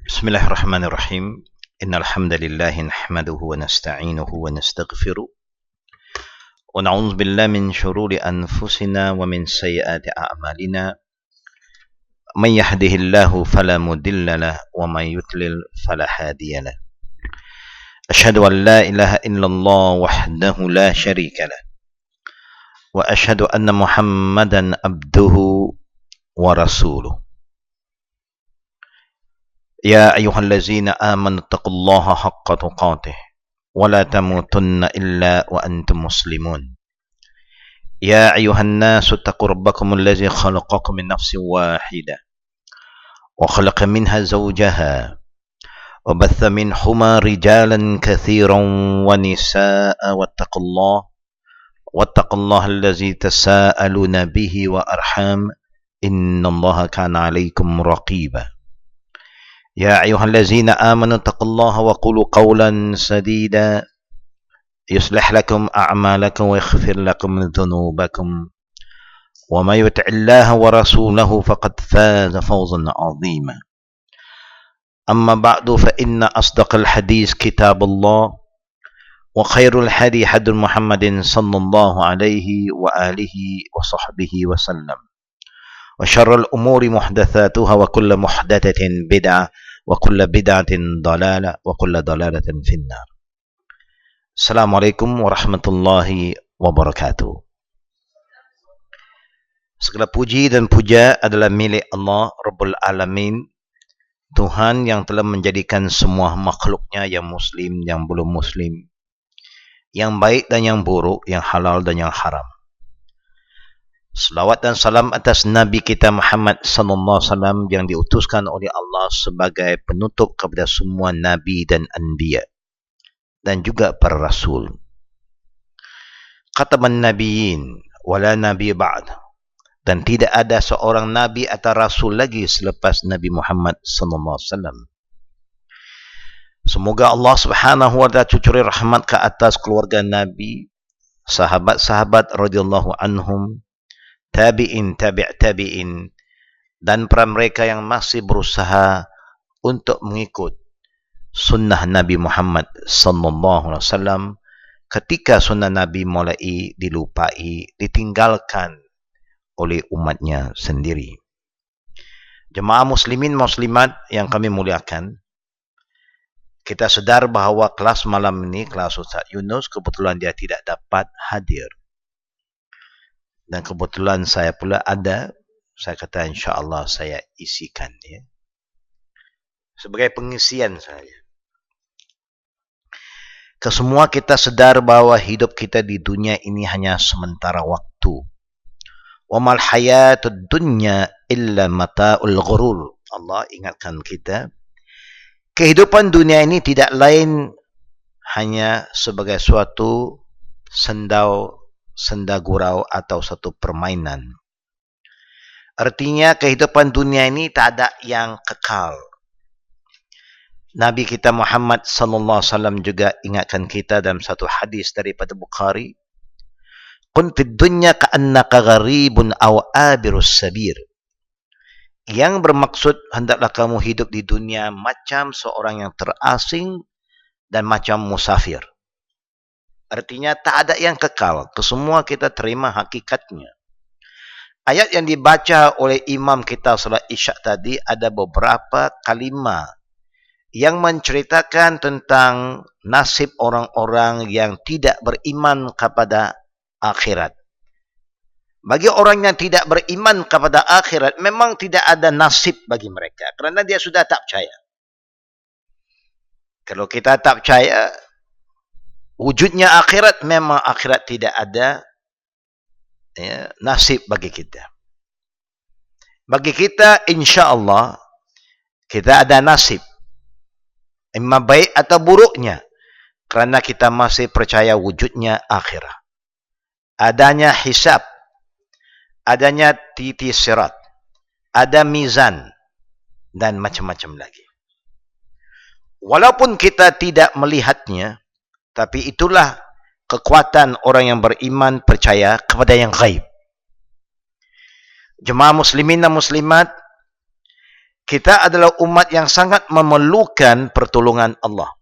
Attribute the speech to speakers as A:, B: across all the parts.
A: بسم الله الرحمن الرحيم إن الحمد لله نحمده ونستعينه ونستغفره ونعوذ بالله من شرور أنفسنا ومن سيئات أعمالنا من يهده الله فلا مضل له ومن يضلل فلا هادي له أشهد أن لا إله إلا الله وحده لا شريك له وأشهد أن محمدا عبده ورسوله يا أيها الذين آمنوا اتقوا الله حق تقاته ولا تموتن إلا وأنتم مسلمون يا أيها الناس اتقوا ربكم الذي خلقكم من نفس واحدة وخلق منها زوجها وبث منهما رجالا كثيرا ونساء واتقوا الله الذي تساءلون به وأرحام إن الله كان عليكم رقيبا يا أيها الذين آمنوا اتقوا الله وقولوا قولا سديدا يصلح لكم أعمالكم ويغفر لكم ذنوبكم وما يطع الله ورسوله فقد فاز فوزا عظيما أما بعد فإن أصدق الحديث كتاب الله وخير الهدي هدي محمد صلى الله عليه وآله وصحبه وسلم وشر الأمور محدثاتها وكل محدثة بدعة وكل بدعة ضلالة وكل ضلالة في النار. Assalamualaikum warahmatullahi wabarakatuh. Segala puji dan puja adalah milik Allah Rabbul Alamin, Tuhan yang telah menjadikan semua makhluknya yang muslim, yang belum muslim, yang baik dan yang buruk, yang halal dan yang haram. Salawat dan salam atas Nabi kita Muhammad sallallahu alaihi wasallam yang diutuskan oleh Allah sebagai penutup kepada semua nabi dan anbiya dan juga para rasul. Khataman nabiyyin wala nabi ba'd, dan tidak ada seorang nabi atau rasul lagi selepas Nabi Muhammad sallallahu alaihi wasallam. Semoga Allah Subhanahu wa taala cucuri rahmat ke atas keluarga Nabi, sahabat-sahabat radhiyallahu anhum, tabi'in, tabi'in, dan para mereka yang masih berusaha untuk mengikut sunnah Nabi Muhammad sallallahu alaihi wasallam ketika sunnah Nabi mulai dilupai, ditinggalkan oleh umatnya sendiri. Jemaah muslimin muslimat yang kami muliakan, kita sedar bahawa kelas malam ini, kelas Ustaz Yunus, kebetulan dia tidak dapat hadir. Dan kebetulan saya pula ada, saya kata insya-Allah saya isikan ya. Sebagai pengisian saja. Kesemua kita sedar bahawa hidup kita di dunia ini hanya sementara waktu. Wa mal hayatud dunya illa mata'ul ghurur. Allah ingatkan kita, kehidupan dunia ini tidak lain hanya sebagai suatu senda gurau atau satu permainan. Artinya kehidupan dunia ini tak ada yang kekal. Nabi kita Muhammad sallallahu alaihi wasallam juga ingatkan kita dalam satu hadis daripada Bukhari, "Kun fid dunya ka'annaka gharibun aw abirus sabir." Yang bermaksud hendaklah kamu hidup di dunia macam seorang yang terasing dan macam musafir. Artinya tak ada yang kekal. Kesemua kita terima hakikatnya. Ayat yang dibaca oleh imam kita salat Isyak tadi ada beberapa kalimat yang menceritakan tentang nasib orang-orang yang tidak beriman kepada akhirat. Bagi orang yang tidak beriman kepada akhirat, memang tidak ada nasib bagi mereka. Kerana dia sudah tak percaya. Kalau kita tak percaya wujudnya akhirat, memang akhirat tidak ada ya, nasib bagi kita. Bagi kita, insya-Allah, kita ada nasib. Imma baik atau buruknya. Kerana kita masih percaya wujudnya akhirat. Adanya hisab. Adanya titi sirat. Ada mizan. Dan macam-macam lagi. Walaupun kita tidak melihatnya, tapi itulah kekuatan orang yang beriman percaya kepada yang gaib. Jemaah muslimin dan muslimat, kita adalah umat yang sangat memerlukan pertolongan Allah.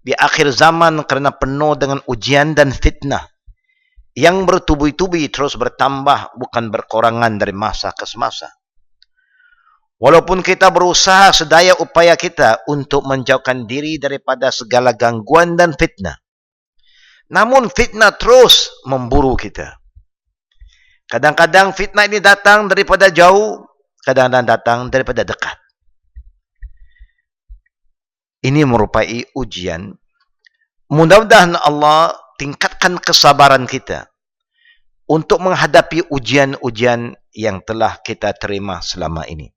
A: Di akhir zaman kerana penuh dengan ujian dan fitnah yang bertubi-tubi terus bertambah, bukan berkurangan dari masa ke semasa. Walaupun kita berusaha sedaya upaya kita untuk menjauhkan diri daripada segala gangguan dan fitnah, namun fitnah terus memburu kita. Kadang-kadang fitnah ini datang daripada jauh, kadang-kadang datang daripada dekat. Ini merupai ujian. Mudah-mudahan Allah tingkatkan kesabaran kita untuk menghadapi ujian-ujian yang telah kita terima selama ini.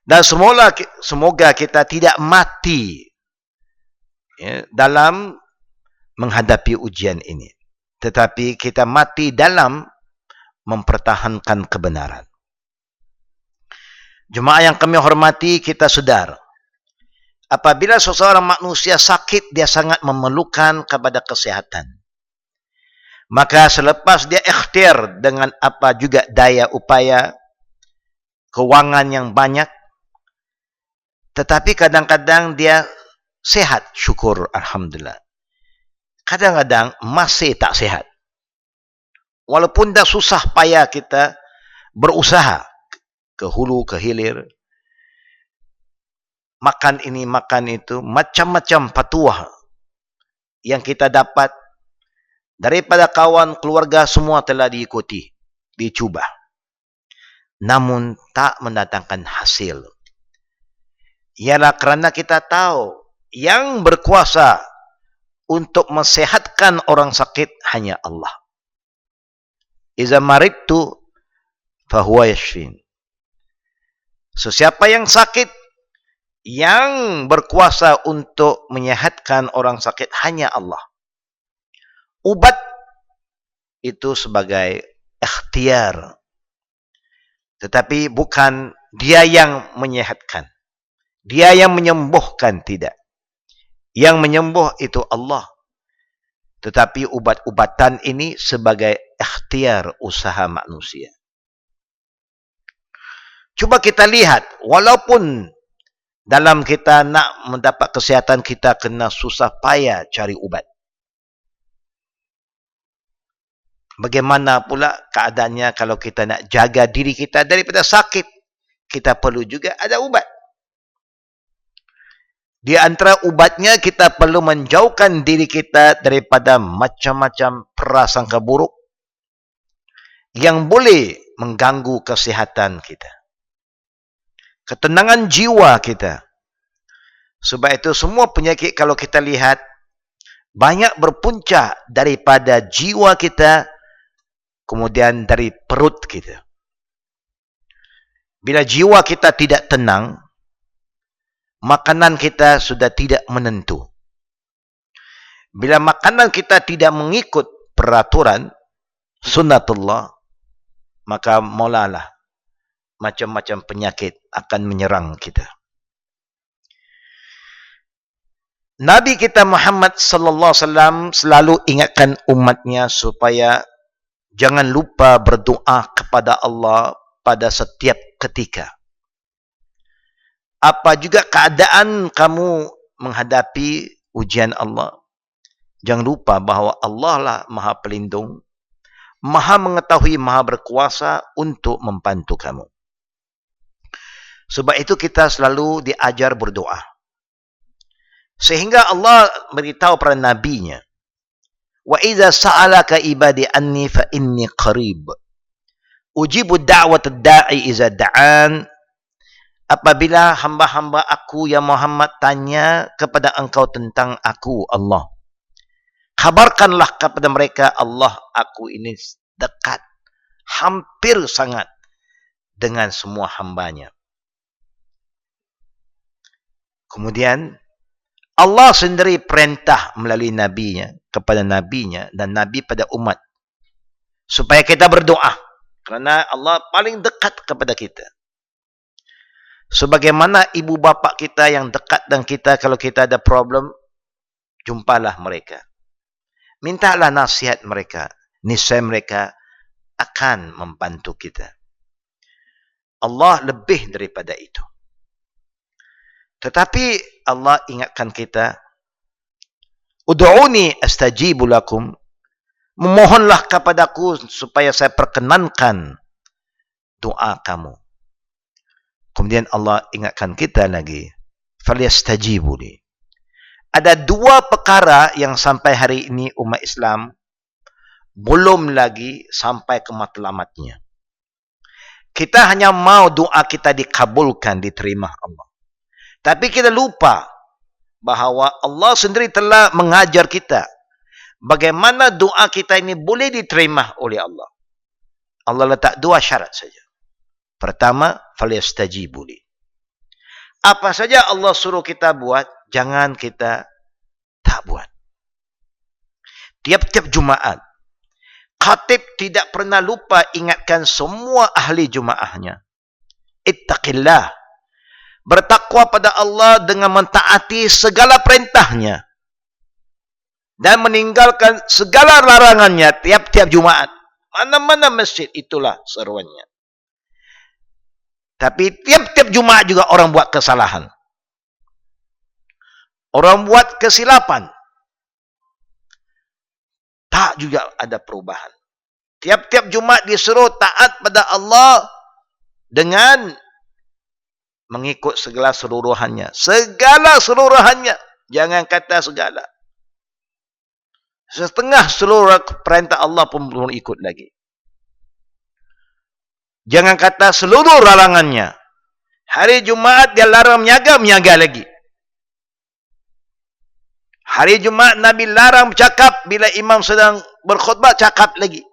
A: Dan semoga kita tidak mati dalam menghadapi ujian ini, tetapi kita mati dalam mempertahankan kebenaran. Jemaah yang kami hormati, kita sedar, apabila seseorang manusia sakit, dia sangat memerlukan kepada kesehatan. Maka selepas dia ikhtiar dengan apa juga daya upaya, kewangan yang banyak, tetapi kadang-kadang dia sehat, syukur, alhamdulillah. Kadang-kadang masih tak sehat. Walaupun dah susah payah kita berusaha ke hulu, ke hilir, makan ini, makan itu, macam-macam patuah yang kita dapat daripada kawan, keluarga, semua telah diikuti, dicuba. Namun tak mendatangkan hasil. Ialah kerana kita tahu yang berkuasa untuk mensehatkan orang sakit hanya Allah. Iza maridtu fahuwa yashfin. Sesiapa yang sakit, yang berkuasa untuk menyehatkan orang sakit hanya Allah. Ubat itu sebagai ikhtiar, tetapi bukan dia yang menyehatkan. Dia yang menyembuhkan, tidak. Yang menyembuh itu Allah. Tetapi ubat-ubatan ini sebagai ikhtiar usaha manusia. Cuba kita lihat, walaupun dalam kita nak mendapat kesihatan, kita kena susah payah cari ubat. Bagaimana pula keadaannya kalau kita nak jaga diri kita daripada sakit? Kita perlu juga ada ubat. Di antara ubatnya, kita perlu menjauhkan diri kita daripada macam-macam prasangka buruk yang boleh mengganggu kesihatan kita, ketenangan jiwa kita. Sebab itu semua penyakit kalau kita lihat banyak berpunca daripada jiwa kita, kemudian dari perut kita. Bila jiwa kita tidak tenang, makanan kita sudah tidak menentu. Bila makanan kita tidak mengikut peraturan sunnatullah, maka mulalah macam-macam penyakit akan menyerang kita. Nabi kita Muhammad sallallahu alaihi wasallam selalu ingatkan umatnya supaya jangan lupa berdoa kepada Allah pada setiap ketika. Apa juga keadaan kamu menghadapi ujian Allah, jangan lupa bahawa Allah lah Maha Pelindung, Maha mengetahui, Maha berkuasa untuk membantu kamu. Sebab itu kita selalu diajar berdoa. Sehingga Allah beritahu pada nabinya, wa idza sa'alaka ibadi anni fa inni qarib ujibu da'watad da'i idza da'an. Apabila hamba-hamba aku ya Muhammad tanya kepada engkau tentang aku Allah, kabarkanlah kepada mereka Allah, aku ini dekat, hampir sangat dengan semua hambanya. Kemudian Allah sendiri perintah melalui nabinya kepada nabinya dan nabi pada umat supaya kita berdoa, kerana Allah paling dekat kepada kita. Sebagaimana ibu bapa kita yang dekat dengan kita, kalau kita ada problem, jumpalah mereka. Mintalah nasihat mereka. Niscaya mereka akan membantu kita. Allah lebih daripada itu. Tetapi Allah ingatkan kita, ud'uni astajibu lakum, memohonlah kepadaku supaya saya perkenankan doa kamu. Kemudian Allah ingatkan kita lagi, falyastajibu li. Ada dua perkara yang sampai hari ini umat Islam belum lagi sampai ke matlamatnya. Kita hanya mau doa kita dikabulkan, diterima Allah. Tapi kita lupa bahawa Allah sendiri telah mengajar kita bagaimana doa kita ini boleh diterima oleh Allah. Allah letak dua syarat saja. Pertama, falyastajibu li. Apa saja Allah suruh kita buat, jangan kita tak buat. Tiap-tiap Jumaat, khatib tidak pernah lupa ingatkan semua ahli Jumaahnya. Ittaqillah. Bertakwa pada Allah dengan mentaati segala perintahnya. Dan meninggalkan segala larangannya tiap-tiap Jumaat. Mana-mana masjid, itulah seruannya. Tapi tiap-tiap Jumaat juga orang buat kesalahan. Orang buat kesilapan. Tak juga ada perubahan. Tiap-tiap Jumaat disuruh taat pada Allah dengan mengikut segala seluruhannya. Segala seluruhannya. Jangan kata segala. Setengah seluruh perintah Allah pun belum ikut lagi. Jangan kata seluruh larangannya. Hari Jumaat dia larang menyaga, menyaga lagi. Hari Jumaat Nabi larang bercakap bila imam sedang berkhutbah, cakap lagi.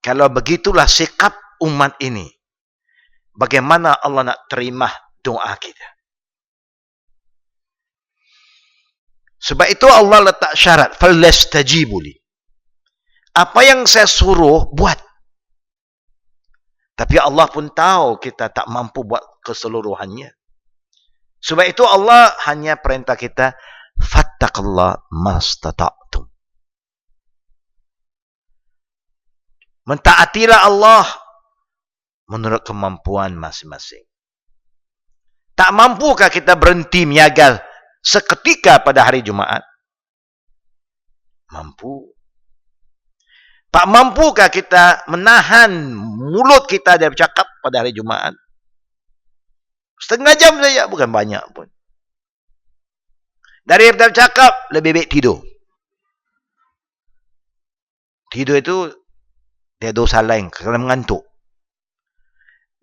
A: Kalau begitulah sikap umat ini, bagaimana Allah nak terima doa kita? Sebab itu Allah letak syarat, falyastajibu li. Apa yang saya suruh, buat. Tapi Allah pun tahu kita tak mampu buat keseluruhannya. Sebab itu Allah hanya perintah kita, fattaqallah mastata'tum. Mentaatilah Allah menurut kemampuan masing-masing. Tak mampukah kita berhenti menyaga seketika pada hari Jumaat? Mampu. Tak mampukah kita menahan mulut kita dari bercakap pada hari Jumaat? Setengah jam saja, bukan banyak pun. Daripada bercakap, lebih baik tidur. Tidur itu, dia dosa lain, kerana mengantuk.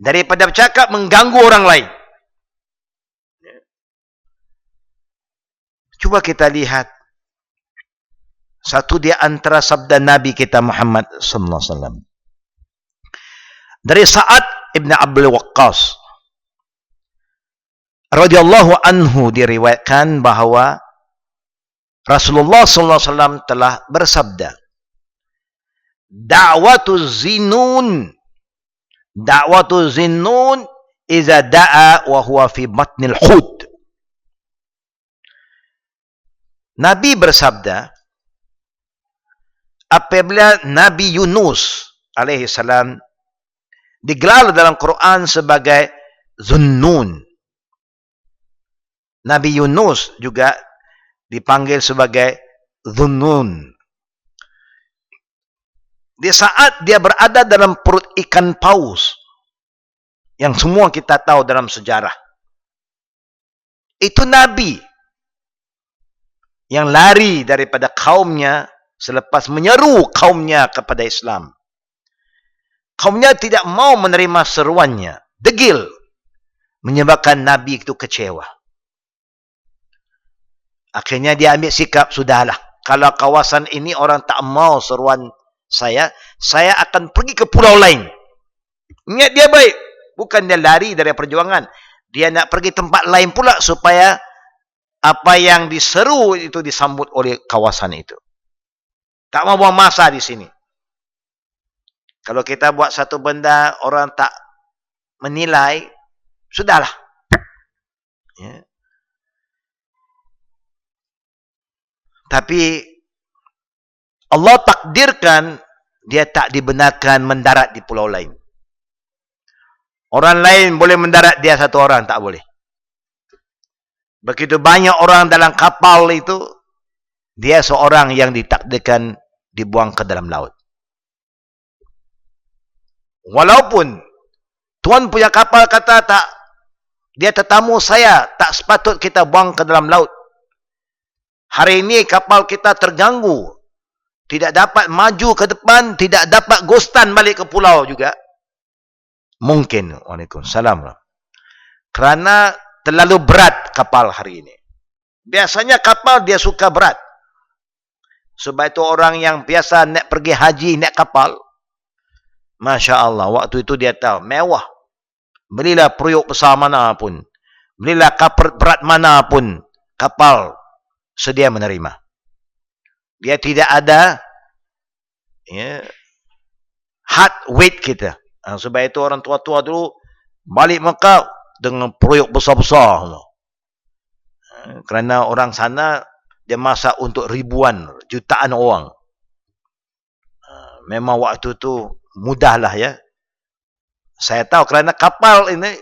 A: Daripada bercakap, mengganggu orang lain. Cuba kita lihat satu di antara sabda Nabi kita Muhammad sallallahu alaihi wasallam. Dari Sa'ad ibn Abdul Waqqas radhiyallahu anhu diriwayatkan bahawa Rasulullah sallallahu alaihi wasallam telah bersabda, Da'watu zinnun iza da'a wa huwa fi batnil hud. Nabi bersabda, apabila Nabi Yunus alaihi salam digelar dalam Quran sebagai Zunnun. Nabi Yunus juga dipanggil sebagai Zunnun. Di saat dia berada dalam perut ikan paus, yang semua kita tahu dalam sejarah, itu Nabi yang lari daripada kaumnya selepas menyeru kaumnya kepada Islam. Kaumnya tidak mau menerima seruannya, degil, menyebabkan Nabi itu kecewa. Akhirnya dia ambil sikap, sudahlah, kalau kawasan ini orang tak mau seruan saya akan pergi ke pulau lain. Niat dia baik, bukan dia lari dari perjuangan. Dia nak pergi tempat lain pula supaya apa yang diseru itu disambut oleh kawasan itu. Tak mau buang masa di sini. Kalau kita buat satu benda, orang tak menilai, sudahlah. Ya. Tapi Allah takdirkan dia tak dibenarkan mendarat di pulau lain. Orang lain boleh mendarat, dia satu orang tak boleh. Begitu banyak orang dalam kapal itu, dia seorang yang ditakdirkan dibuang ke dalam laut. Walaupun tuan punya kapal kata tak, dia tetamu saya, tak sepatut kita buang ke dalam laut. Hari ini kapal kita terganggu, tidak dapat maju ke depan, tidak dapat ghostan balik ke pulau juga. Mungkin. Waalaikumsalam. Kerana terlalu berat kapal hari ini. Biasanya kapal dia suka berat. Sebab itu orang yang biasa nak pergi haji naik kapal, Masya Allah, waktu itu dia tahu, mewah. Belilah periuk besar mana pun, belilah kapal berat mana pun, kapal sedia menerima. Dia tidak ada hard weight kita. Sebab itu orang tua-tua dulu balik Mekah dengan periuk besar-besar. Kerana orang sana dia masak untuk ribuan, jutaan orang. Memang waktu itu mudahlah ya. Saya tahu kerana kapal ini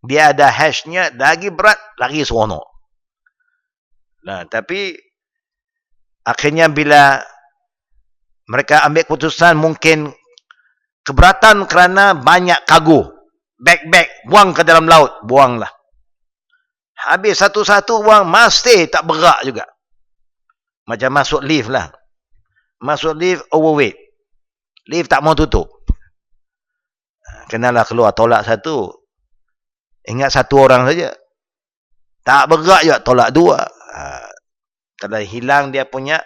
A: dia ada hashnya, lagi berat, lagi seronok. Nah, tapi akhirnya bila mereka ambil keputusan, mungkin keberatan kerana banyak kargo, beg-beg, buang ke dalam laut, buanglah. Habis satu-satu buang, masih tak bergerak juga. Macam masuk lift lah. Masuk lift, overweight. Lift tak mau tutup. Kenalah keluar, tolak satu. Ingat satu orang saja. Tak bergerak juga, tolak dua. Kalau hilang dia punya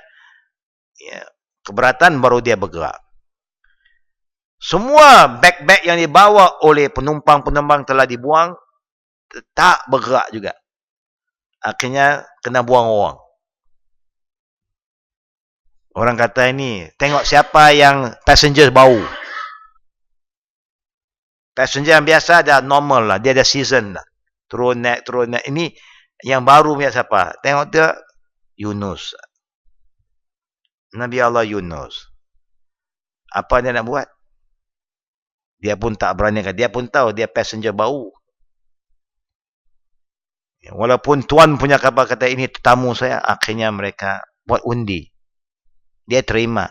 A: keberatan, baru dia bergerak. Semua beg-beg yang dibawa oleh penumpang-penumpang telah dibuang, tak bergerak juga. Akhirnya kena buang orang. Orang kata ini, tengok siapa yang passenger bau. Passenger yang biasa ada normal lah, dia ada season lah. Turun naik. Ini yang baru punya siapa? Tengok dia, Yunus. Nabi Allah Yunus. Apa dia nak buat? Dia pun tak berani. Dia pun tahu dia passenger bau. Walaupun tuan punya kapal kata ini tetamu saya, akhirnya mereka buat undi. Dia terima.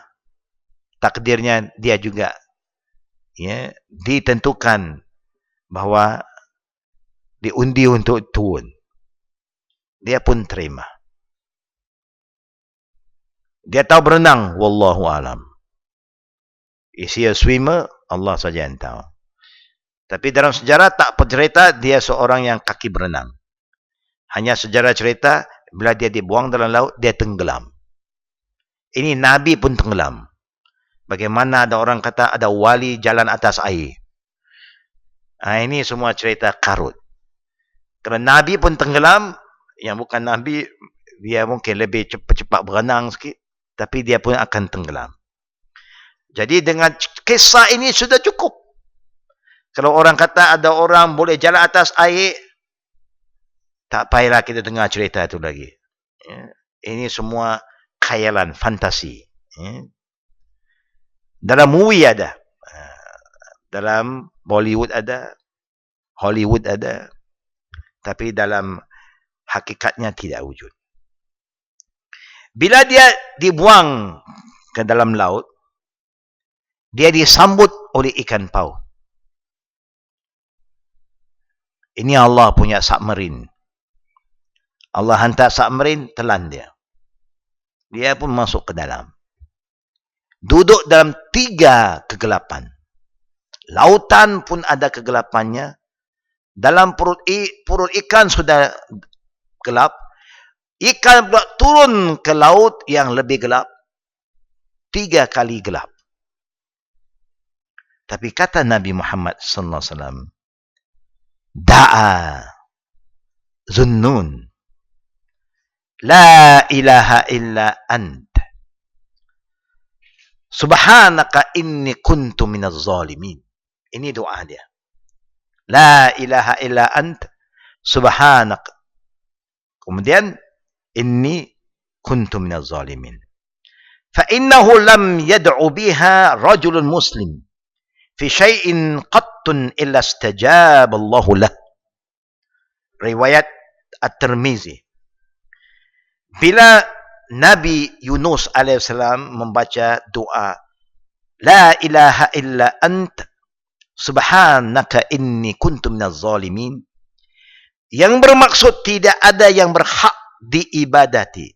A: Takdirnya dia juga ditentukan bahawa diundi untuk turun. Dia pun terima. Dia tahu berenang, wallahu alam. Is he a swimmer? Allah saja yang tahu. Tapi dalam sejarah tak bercerita dia seorang yang kaki berenang. Hanya sejarah cerita bila dia dibuang dalam laut, dia tenggelam. Ini Nabi pun tenggelam. Bagaimana ada orang kata ada wali jalan atas air. Ini semua cerita karut. Kerana Nabi pun tenggelam, yang bukan Nabi, dia mungkin lebih cepat-cepat berenang sikit, tapi dia pun akan tenggelam. Jadi dengan kisah ini sudah cukup. Kalau orang kata ada orang boleh jalan atas air, tak payahlah kita dengar cerita itu lagi. Ini semua khayalan, fantasi. Dalam movie ada. Dalam Bollywood ada. Hollywood ada. Tapi dalam hakikatnya tidak wujud. Bila dia dibuang ke dalam laut, dia disambut oleh ikan paus. Ini Allah punya submarine. Allah hantar submarine, telan dia. Dia pun masuk ke dalam. Duduk dalam 3 kegelapan. Lautan pun ada kegelapannya. Dalam perut ikan sudah gelap. Ikan pula turun ke laut yang lebih gelap. 3 kali gelap. Tapi kata Nabi Muhammad sallallahu alaihi wasallam, da'a Zunnun la ilaha illa ant subhanaka inni kuntu minaz zalimin. Ini doa dia. La ilaha illa ant subhanaka. Kemudian inni kuntu minaz zalimin. فإنه لم يدع بها رجل مسلم في شيء قط إلا استجاب الله له. Riwayat At-Tirmizi. Bila Nabi Yunus alaihissalam membaca doa La ilaha illa ant subhanaka inni kuntu minaz zalimin, yang bermaksud tidak ada yang berhak diibadati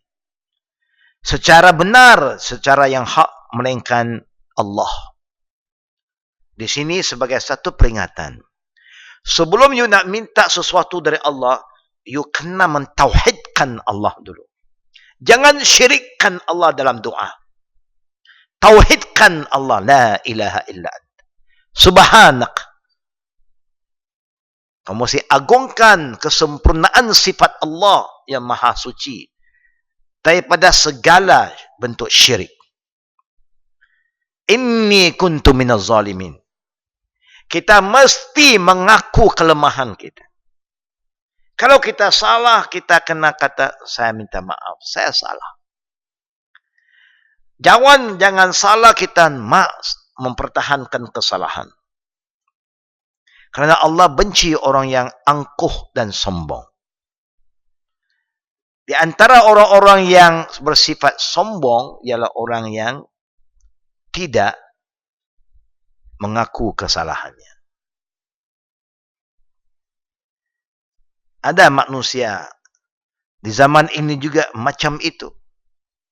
A: secara benar, secara yang hak melainkan Allah. Di sini sebagai satu peringatan, sebelum you nak minta sesuatu dari Allah, you kena mentauhidkan Allah dulu. Jangan syirikkan Allah dalam doa. Tauhidkan Allah, la ilaha illa anta subhanak. Kamu mesti agungkan kesempurnaan sifat Allah yang maha suci daripada segala bentuk syirik. Inni kuntu minaz zalimin. Kita mesti mengaku kelemahan kita. Kalau kita salah, kita kena kata, saya minta maaf, saya salah. Jangan salah kita mempertahankan kesalahan. Kerana Allah benci orang yang angkuh dan sombong. Di antara orang-orang yang bersifat sombong ialah orang yang tidak mengaku kesalahannya. Ada manusia di zaman ini juga macam itu.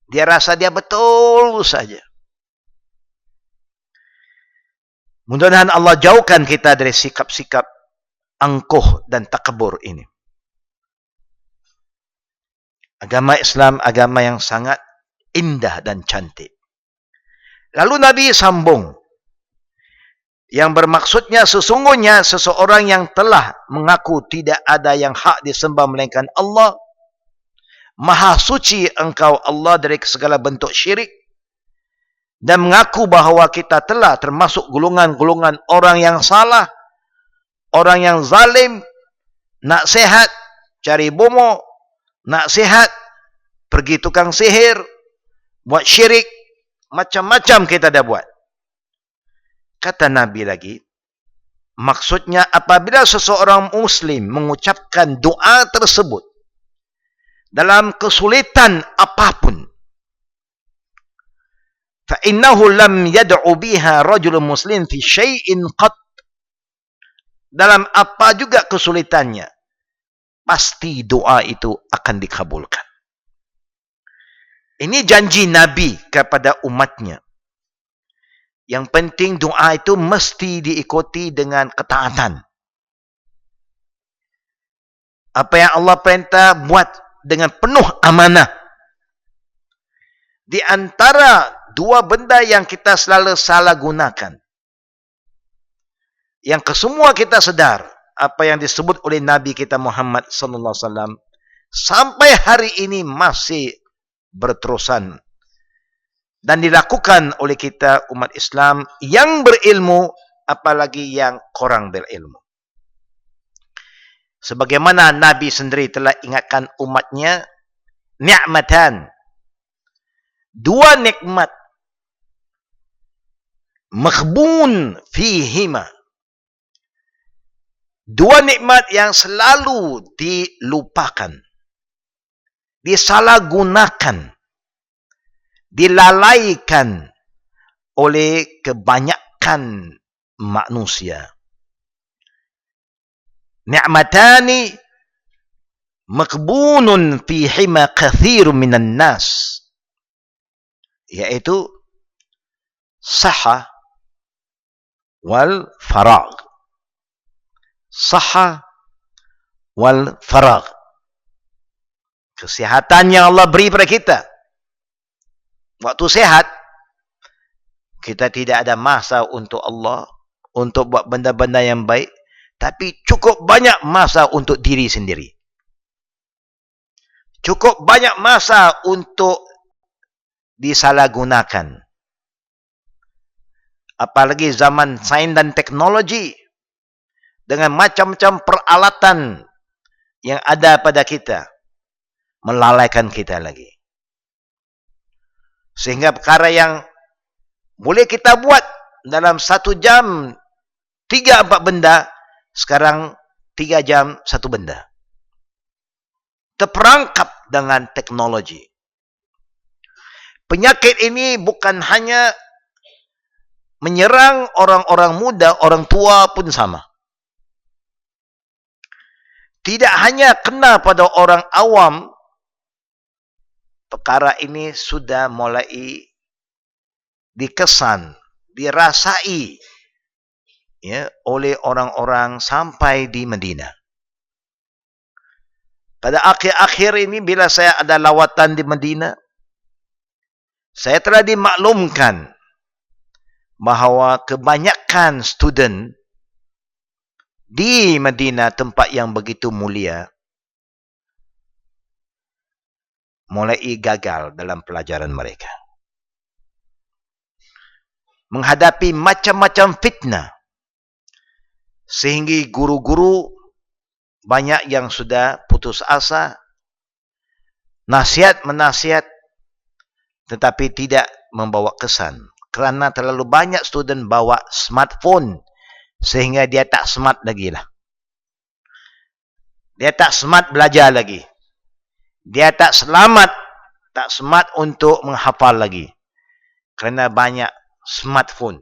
A: Dia rasa dia betul saja. Mudah-mudahan Allah jauhkan kita dari sikap-sikap angkuh dan takabur ini. Agama Islam, agama yang sangat indah dan cantik. Lalu Nabi sambung. Yang bermaksudnya sesungguhnya seseorang yang telah mengaku tidak ada yang hak disembah melainkan Allah. Maha suci engkau Allah dari segala bentuk syirik. Dan mengaku bahawa kita telah termasuk golongan-golongan orang yang salah. Orang yang zalim. Nak sehat, cari bomo. Nak sehat, pergi tukang sihir. Buat syirik. Macam-macam kita dah buat. Kata Nabi lagi. Maksudnya apabila seseorang Muslim mengucapkan doa tersebut. Dalam kesulitan apapun. فَإِنَّهُ لَمْ يَدْعُ بِهَا رَجُلٌ مُسْلِمٌ فِي شَيْءٍ قَطْ. Dalam apa juga kesulitannya, pasti doa itu akan dikabulkan. Ini janji Nabi kepada umatnya. Yang penting doa itu mesti diikuti dengan ketaatan. Apa yang Allah perintah, buat dengan penuh amanah. Di antara dua benda yang kita selalu salah gunakan. Yang kesemua kita sedar. Apa yang disebut oleh Nabi kita Muhammad sallallahu alaihi wasallam. Sampai hari ini masih berterusan. Dan dilakukan oleh kita umat Islam yang berilmu. Apalagi yang kurang berilmu. Sebagaimana Nabi sendiri telah ingatkan umatnya. Ni'matan. Dua nikmat. Makhbun fihima. Dua nikmat yang selalu dilupakan. Disalahgunakan. Dilalaikan oleh kebanyakan manusia. Ni'matani makhbunun fihima kathirun minan nas. Yaitu saha wal farag. Saha wal farag. Kesihatan yang Allah beri pada kita. Waktu sehat, kita tidak ada masa untuk Allah, untuk buat benda-benda yang baik, tapi cukup banyak masa untuk diri sendiri. Cukup banyak masa untuk disalahgunakan. Apalagi zaman sains dan teknologi. Dengan macam-macam peralatan yang ada pada kita. Melalaikan kita lagi. Sehingga perkara yang boleh kita buat dalam 1 jam 3-4 benda, sekarang 3 jam 1 benda. Terperangkap dengan teknologi. Penyakit ini bukan hanya menyerang orang-orang muda, orang tua pun sama. Tidak hanya kena pada orang awam, perkara ini sudah mulai dikesan, dirasai ya, oleh orang-orang sampai di Madinah. Pada akhir-akhir ini bila saya ada lawatan di Madinah, saya telah dimaklumkan bahawa kebanyakan student di Madinah, tempat yang begitu mulia, mulai gagal dalam pelajaran mereka. Menghadapi macam-macam fitnah. Sehingga guru-guru banyak yang sudah putus asa, nasihat-menasihat, tetapi tidak membawa kesan. Kerana terlalu banyak student bawa smartphone, sehingga dia tak smart lagi lah. Dia tak smart belajar lagi. Dia tak smart untuk menghafal lagi. Kerana banyak smartphone.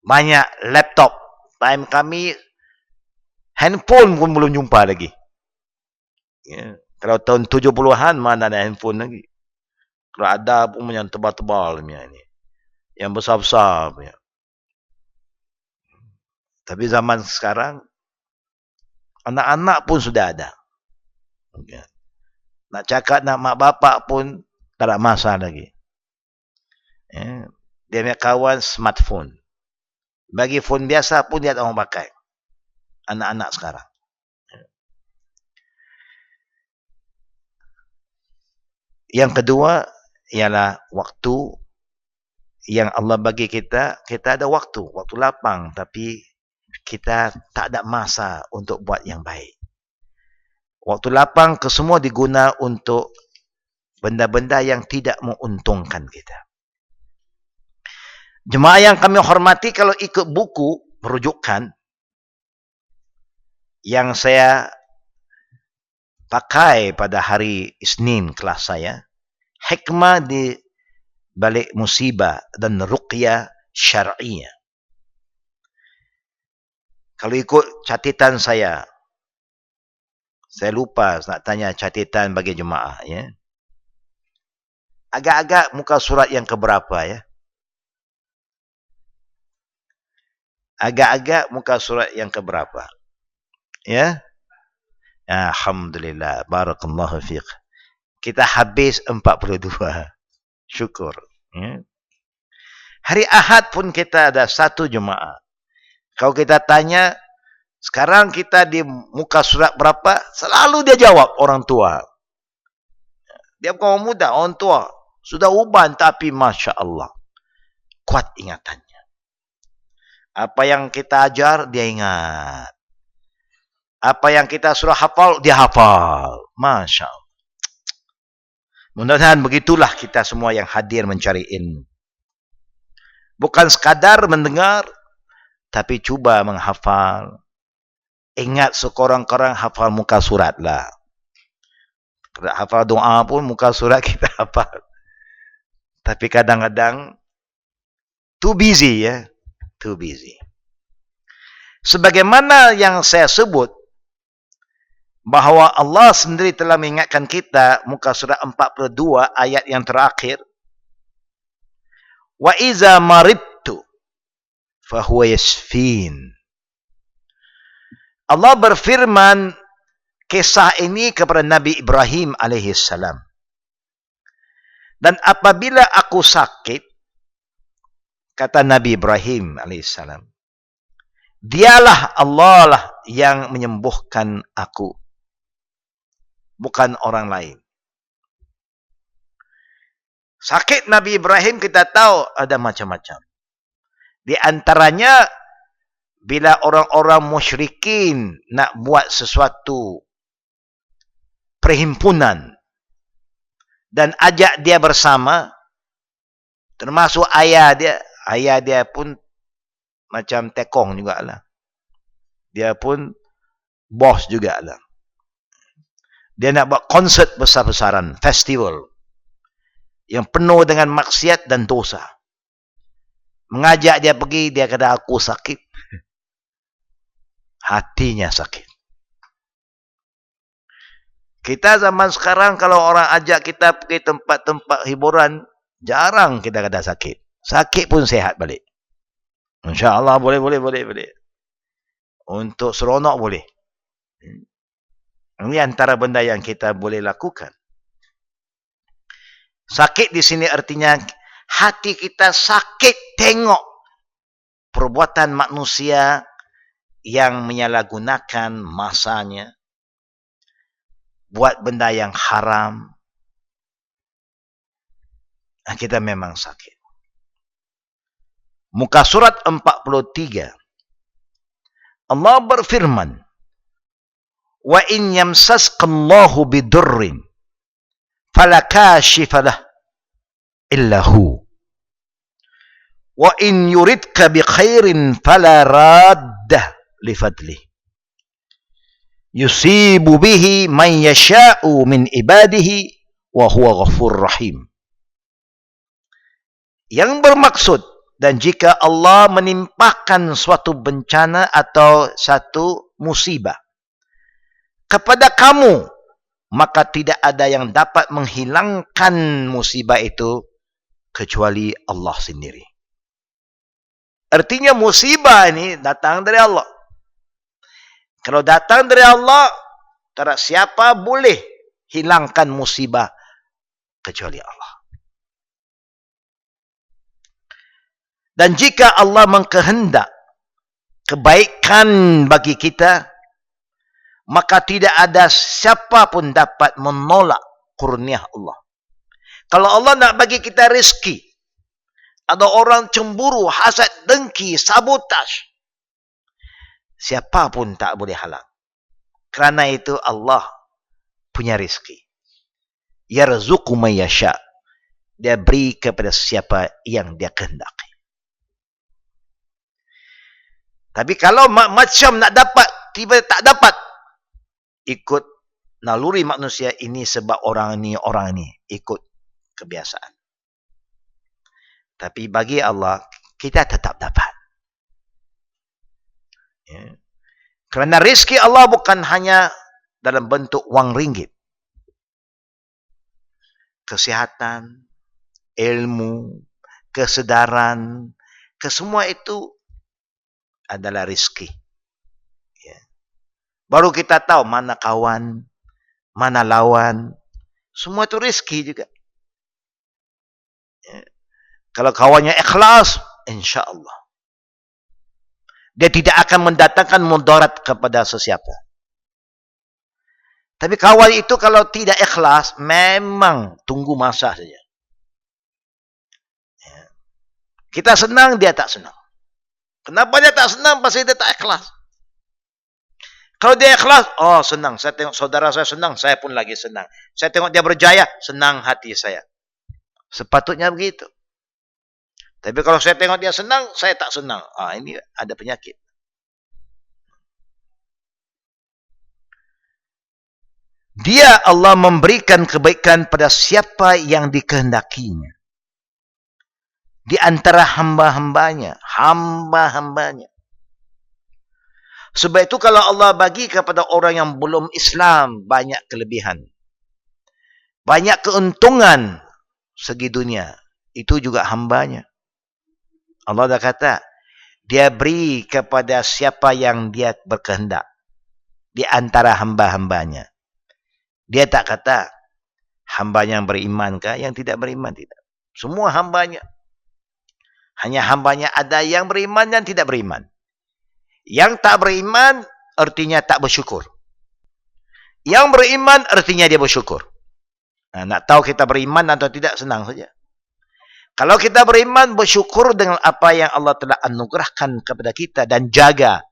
A: Banyak laptop. Time kami, handphone pun belum jumpa lagi. Ya. Kalau tahun 70-an, mana ada handphone lagi. Kalau ada pun yang tebal-tebal ini. Yang besar-besar. Ya. Tapi zaman sekarang, anak-anak pun sudah ada. Ya. Nak cakap nak mak bapak pun tak ada masa lagi. Ya. Dia punya kawan smartphone. Bagi phone biasa pun dia tak mau pakai. Anak-anak sekarang. Yang kedua ialah waktu yang Allah bagi kita. Kita ada waktu lapang, tapi kita tak ada masa untuk buat yang baik. Waktu lapang kesemua diguna untuk benda-benda yang tidak menguntungkan kita. Jemaah yang kami hormati, kalau ikut buku merujukan yang saya pakai pada hari Isnin kelas saya, hikmah di balik musibah dan ruqyah syar'iyah. Kalau ikut catatan saya lupa nak tanya catatan bagi jemaah ya. Agak-agak muka surat yang keberapa ya? Agak-agak muka surat yang keberapa? Ya? Alhamdulillah. Barakallahu fiqh. Kita habis 42. Syukur. Ya? Hari Ahad pun kita ada 1 jemaah. Kalau kita tanya, sekarang kita di muka surat berapa? Selalu dia jawab orang tua. Dia bukan orang muda, orang tua. Sudah uban tapi Masya Allah. Kuat ingatannya. Apa yang kita ajar, dia ingat. Apa yang kita suruh hafal, dia hafal. Masya Allah. Mudah-mudahan begitulah kita semua yang hadir mencari ilmu. Bukan sekadar mendengar, tapi cuba menghafal. Ingat sekorang-korang hafal muka surat lah. Kalau hafal doa pun muka surat kita hafal. Tapi kadang-kadang too busy ya. Too busy. Sebagaimana yang saya sebut, bahawa Allah sendiri telah mengingatkan kita, muka surat 42 ayat yang terakhir, wa iza maridtu fahuwa yashfin. Allah berfirman kisah ini kepada Nabi Ibrahim alaihissalam. Dan apabila aku sakit, kata Nabi Ibrahim alaihissalam, dialah Allah lah yang menyembuhkan aku, bukan orang lain. Sakit Nabi Ibrahim kita tahu ada macam-macam. Di antaranya, bila orang-orang musyrikin nak buat sesuatu perhimpunan, dan ajak dia bersama, termasuk ayah dia pun macam tekong jugalah. Dia pun bos jugalah. Dia nak buat konsert besar-besaran, festival yang penuh dengan maksiat dan dosa. Mengajak dia pergi, dia kata aku sakit. Hatinya sakit. Kita zaman sekarang kalau orang ajak kita pergi tempat-tempat hiburan, jarang kita kata sakit. Sakit pun sehat balik. InsyaAllah boleh. Untuk seronok boleh. Ini antara benda yang kita boleh lakukan. Sakit di sini artinya hati kita sakit tengok perbuatan manusia yang menyalahgunakan masanya, buat benda yang haram. Kita memang sakit. Muka surat 43. Allah berfirman, wa in yamsaskallahu bidurrin fala kashifa lah illa hu wa in yuridka bi khairin fala raddah li fadli yusibu bihi man yasha'u min ibadihi wa huwa ghafur rahim. Yang bermaksud, dan jika Allah menimpakan suatu bencana atau satu musibah kepada kamu, maka tidak ada yang dapat menghilangkan musibah itu kecuali Allah sendiri. Artinya musibah ini datang dari Allah. Kalau datang dari Allah, tak siapa boleh hilangkan musibah kecuali Allah. Dan jika Allah mengkehendak kebaikan bagi kita, maka tidak ada siapa pun dapat menolak kurnia Allah. Kalau Allah nak bagi kita rezeki, ada orang cemburu, hasad, dengki, sabotaj, siapa pun tak boleh halang. Kerana itu Allah punya rezeki. Yarzuqu man yasha. Dia beri kepada siapa yang dia kehendaki. Tapi kalau macam nak dapat, tiba tak dapat, ikut naluri manusia ini sebab orang ini, ikut kebiasaan. Tapi bagi Allah, kita tetap dapat. Ya. Kerana rezeki Allah bukan hanya dalam bentuk wang ringgit. Kesihatan, ilmu, kesedaran, kesemua itu adalah rezeki. Ya. Baru kita tahu mana kawan, mana lawan. Semua itu rezeki juga. Ya. Kalau kawannya ikhlas, insya-Allah dia tidak akan mendatangkan mudarat kepada sesiapa. Tapi kawan itu kalau tidak ikhlas, memang tunggu masa saja. Ya. Kita senang, dia tak senang. Kenapa dia tak senang? Pasal dia tak ikhlas. Kalau dia ikhlas, oh senang. Saya tengok saudara saya senang, saya pun lagi senang. Saya tengok dia berjaya, senang hati saya. Sepatutnya begitu. Tapi kalau saya tengok dia senang, saya tak senang. Ini ada penyakit. Dia Allah memberikan kebaikan pada siapa yang dikehendakinya. Di antara hamba-hambanya. Sebab itu kalau Allah bagi kepada orang yang belum Islam, banyak kelebihan. Banyak keuntungan segi dunia. Itu juga hambanya. Allah dah kata, dia beri kepada siapa yang dia berkehendak. Di antara hamba-hambanya. Dia tak kata, hambanya yang beriman kah? Yang tidak beriman, tidak. Semua hambanya. Hanya hambanya ada yang beriman dan tidak beriman. Yang tak beriman, artinya tak bersyukur. Yang beriman, artinya dia bersyukur. Nak tahu kita beriman atau tidak, senang saja. Kalau kita beriman, bersyukur dengan apa yang Allah telah anugerahkan kepada kita dan jaga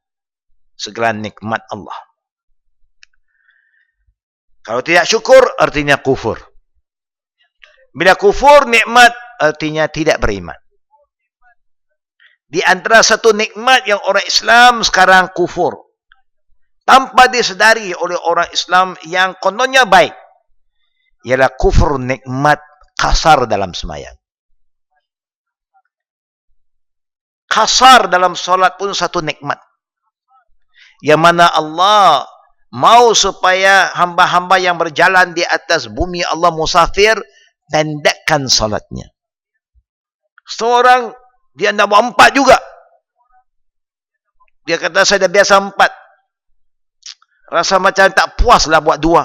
A: segala nikmat Allah. Kalau tidak syukur, artinya kufur. Bila kufur nikmat, artinya tidak beriman. Di antara satu nikmat yang orang Islam sekarang kufur, tanpa disedari oleh orang Islam yang kononnya baik, ialah kufur nikmat kasar dalam sembahyang. Kasar dalam solat pun satu nikmat. Yang mana Allah mau supaya hamba-hamba yang berjalan di atas bumi Allah musafir, pendekkan solatnya. Seorang dia nak buat 4 juga. Dia kata saya dah biasa 4. Rasa macam tak puas lah buat 2.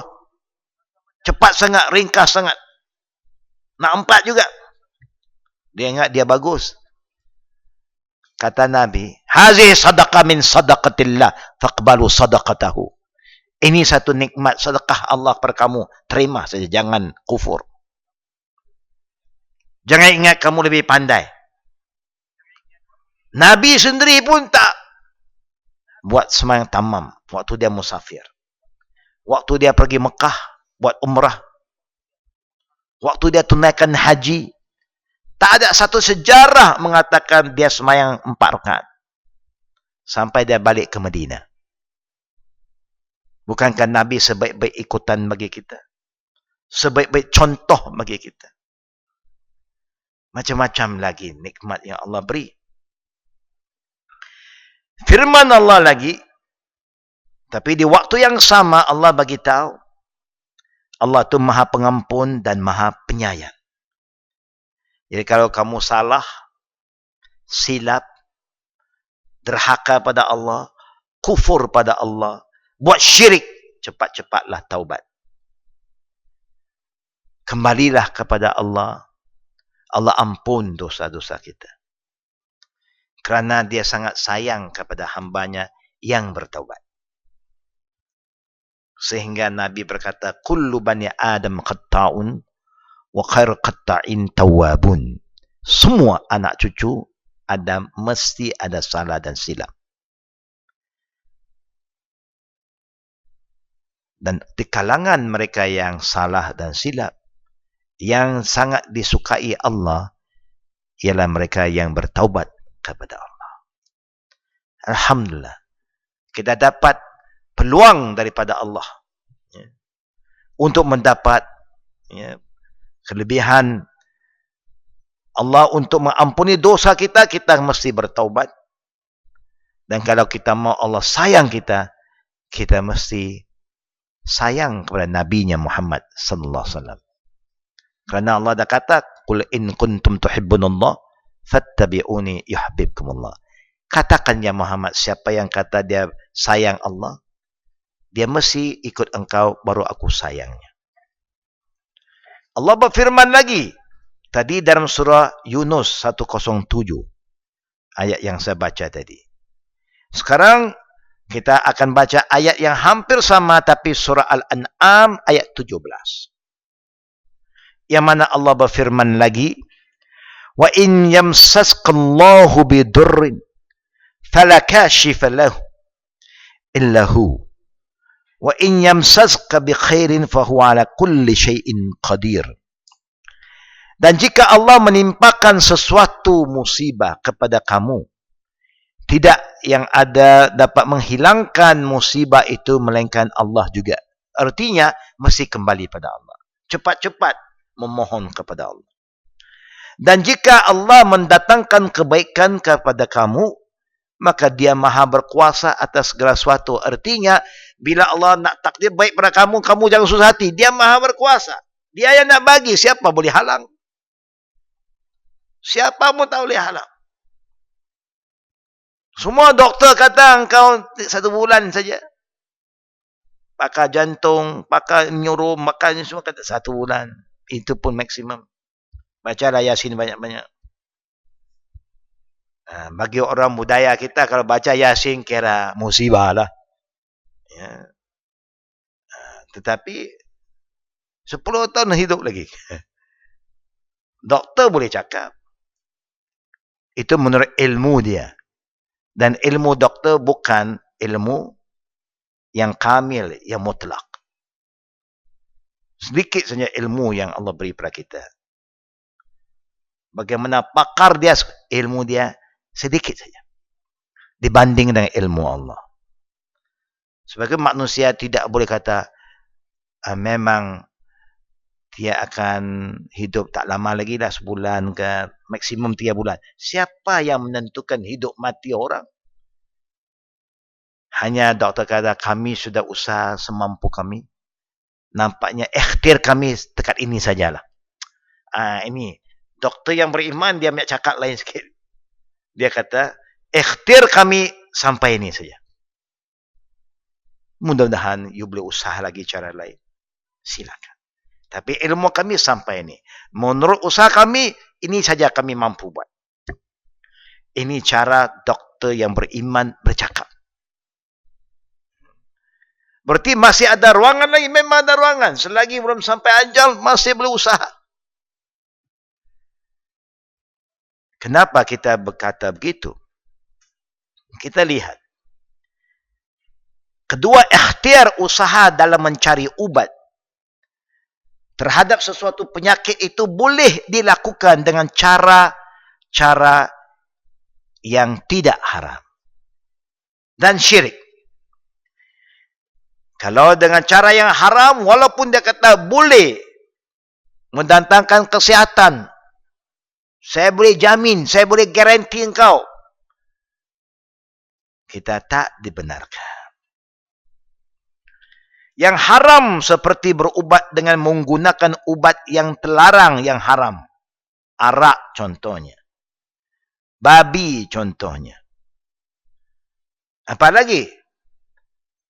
A: Cepat sangat, ringkas sangat. Nak 4 juga. Dia ingat dia bagus. Kata Nabi, hazihi sadaqah min sadaqatillah, faqbalu sadaqatahu. Ini satu nikmat sedekah Allah per kamu, terima saja, jangan kufur. Jangan ingat kamu lebih pandai. Nabi sendiri pun tak buat sembahyang tamam waktu dia musafir. Waktu dia pergi Mekah buat umrah. Waktu dia tunaikan haji, tak ada satu sejarah mengatakan dia sembahyang 4 rakaat. Sampai dia balik ke Madinah. Bukankah Nabi sebaik-baik ikutan bagi kita? Sebaik-baik contoh bagi kita? Macam-macam lagi nikmat yang Allah beri. Firman Allah lagi, tapi di waktu yang sama Allah bagi tahu, Allah tu Maha Pengampun dan Maha Penyayang. Jadi kalau kamu salah, silap, derhaka pada Allah, kufur pada Allah, buat syirik, cepat-cepatlah taubat. Kembalilah kepada Allah. Allah ampun dosa-dosa kita. Kerana dia sangat sayang kepada hambanya yang bertaubat. Sehingga Nabi berkata, kullu bani Adam qatta'un wa khair qatta'in tawwabun. Semua anak cucu Adam mesti ada salah dan silap. Dan di kalangan mereka yang salah dan silap, yang sangat disukai Allah, ialah mereka yang bertaubat kepada Allah. Alhamdulillah, kita dapat peluang daripada Allah untuk mendapat kelebihan Allah untuk mengampuni dosa kita. Kita mesti bertaubat. Dan kalau kita mau Allah sayang kita, kita mesti sayang kepada Nabi-Nya Muhammad sallallahu alaihi wasallam. Kerana Allah dah kata, qul in kuntum tuhibbunallah fattabi'uni yuhibbukumullah. Katakan ya Muhammad, siapa yang kata dia sayang Allah, dia mesti ikut engkau, baru aku sayangnya. Allah berfirman lagi tadi dalam surah Yunus 107, ayat yang saya baca tadi. Sekarang kita akan baca ayat yang hampir sama, tapi surah Al-An'am ayat 17. Yang mana Allah berfirman lagi, wa in yamsaskallahu bidurrin fala kashifa lahu illa hu wa in yamsaska bi khairin fahuwa ala kulli syai'in qadir. Dan jika Allah menimpakan sesuatu musibah kepada kamu, tidak yang ada dapat menghilangkan musibah itu melainkan Allah juga. Artinya mesti kembali pada Allah. Cepat-cepat memohon kepada Allah. Dan jika Allah mendatangkan kebaikan kepada kamu, maka dia maha berkuasa atas segala sesuatu. Artinya, bila Allah nak takdir baik pada kamu, kamu jangan susah hati. Dia maha berkuasa. Dia yang nak bagi, siapa boleh halang? Siapa pun tak boleh halang. Semua doktor kata engkau 1 bulan saja. Pakar jantung, pakar neuro, makan semua kata 1 bulan. Itu pun maksimum. Bacalah Yasin banyak-banyak. Bagi orang budaya kita, kalau baca Yasin kira musibah lah. Ya. Tetapi 10 tahun hidup lagi. Doktor boleh cakap. Itu menurut ilmu dia. Dan ilmu doktor bukan ilmu yang kamil, yang mutlak. Sedikit saja ilmu yang Allah beri pada kita. Bagaimana pakar dia, ilmu dia sedikit saja dibanding dengan ilmu Allah. Sebagai manusia tidak boleh kata memang dia akan hidup tak lama lagi dah, sebulan ke maksimum 3 bulan. Siapa yang menentukan hidup mati orang? Hanya doktor kata kami sudah usaha semampu kami. Nampaknya ikhtiar kami dekat ini sajalah. Ini doktor yang beriman dia nak cakap lain sikit. Dia kata ikhtiar kami sampai ini saja. Mudah-mudahan you boleh usaha lagi cara lain. Silakan. Tapi ilmu kami sampai ini. Menurut usaha kami, ini saja kami mampu buat. Ini cara doktor yang beriman bercakap. Berarti masih ada ruangan lagi. Memang ada ruangan. Selagi belum sampai ajal, masih boleh usaha. Kenapa kita berkata begitu? Kita lihat. Kedua, ikhtiar usaha dalam mencari ubat terhadap sesuatu penyakit itu boleh dilakukan dengan cara yang tidak haram dan syirik. Kalau dengan cara yang haram, walaupun dia kata boleh mendatangkan kesihatan, saya boleh jamin, saya boleh garanti engkau, kita tak dibenarkan. Yang haram seperti berubat dengan menggunakan ubat yang terlarang yang haram. Arak contohnya. Babi contohnya. Apa lagi?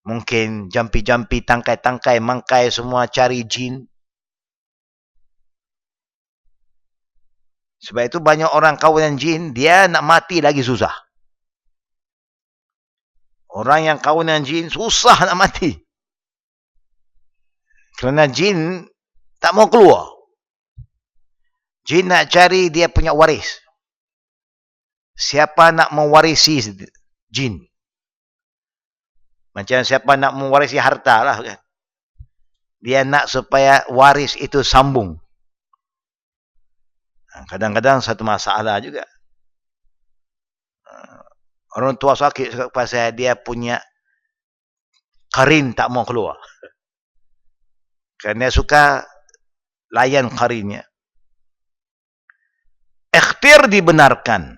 A: Mungkin jampi-jampi, tangkai-tangkai, mangkai semua cari jin. Sebab itu banyak orang kawan jin, dia nak mati lagi susah. Orang yang kawan dengan jin susah nak mati. Kerana jin tak mau keluar. Jin nak cari dia punya waris. Siapa nak mewarisi jin? Macam siapa nak mewarisi harta lah kan. Dia nak supaya waris itu sambung. Kadang-kadang satu masalah juga. Orang tua sakit pasal dia punya karin tak mau keluar. Kerana dia suka layan karinnya. Ikhtiar dibenarkan.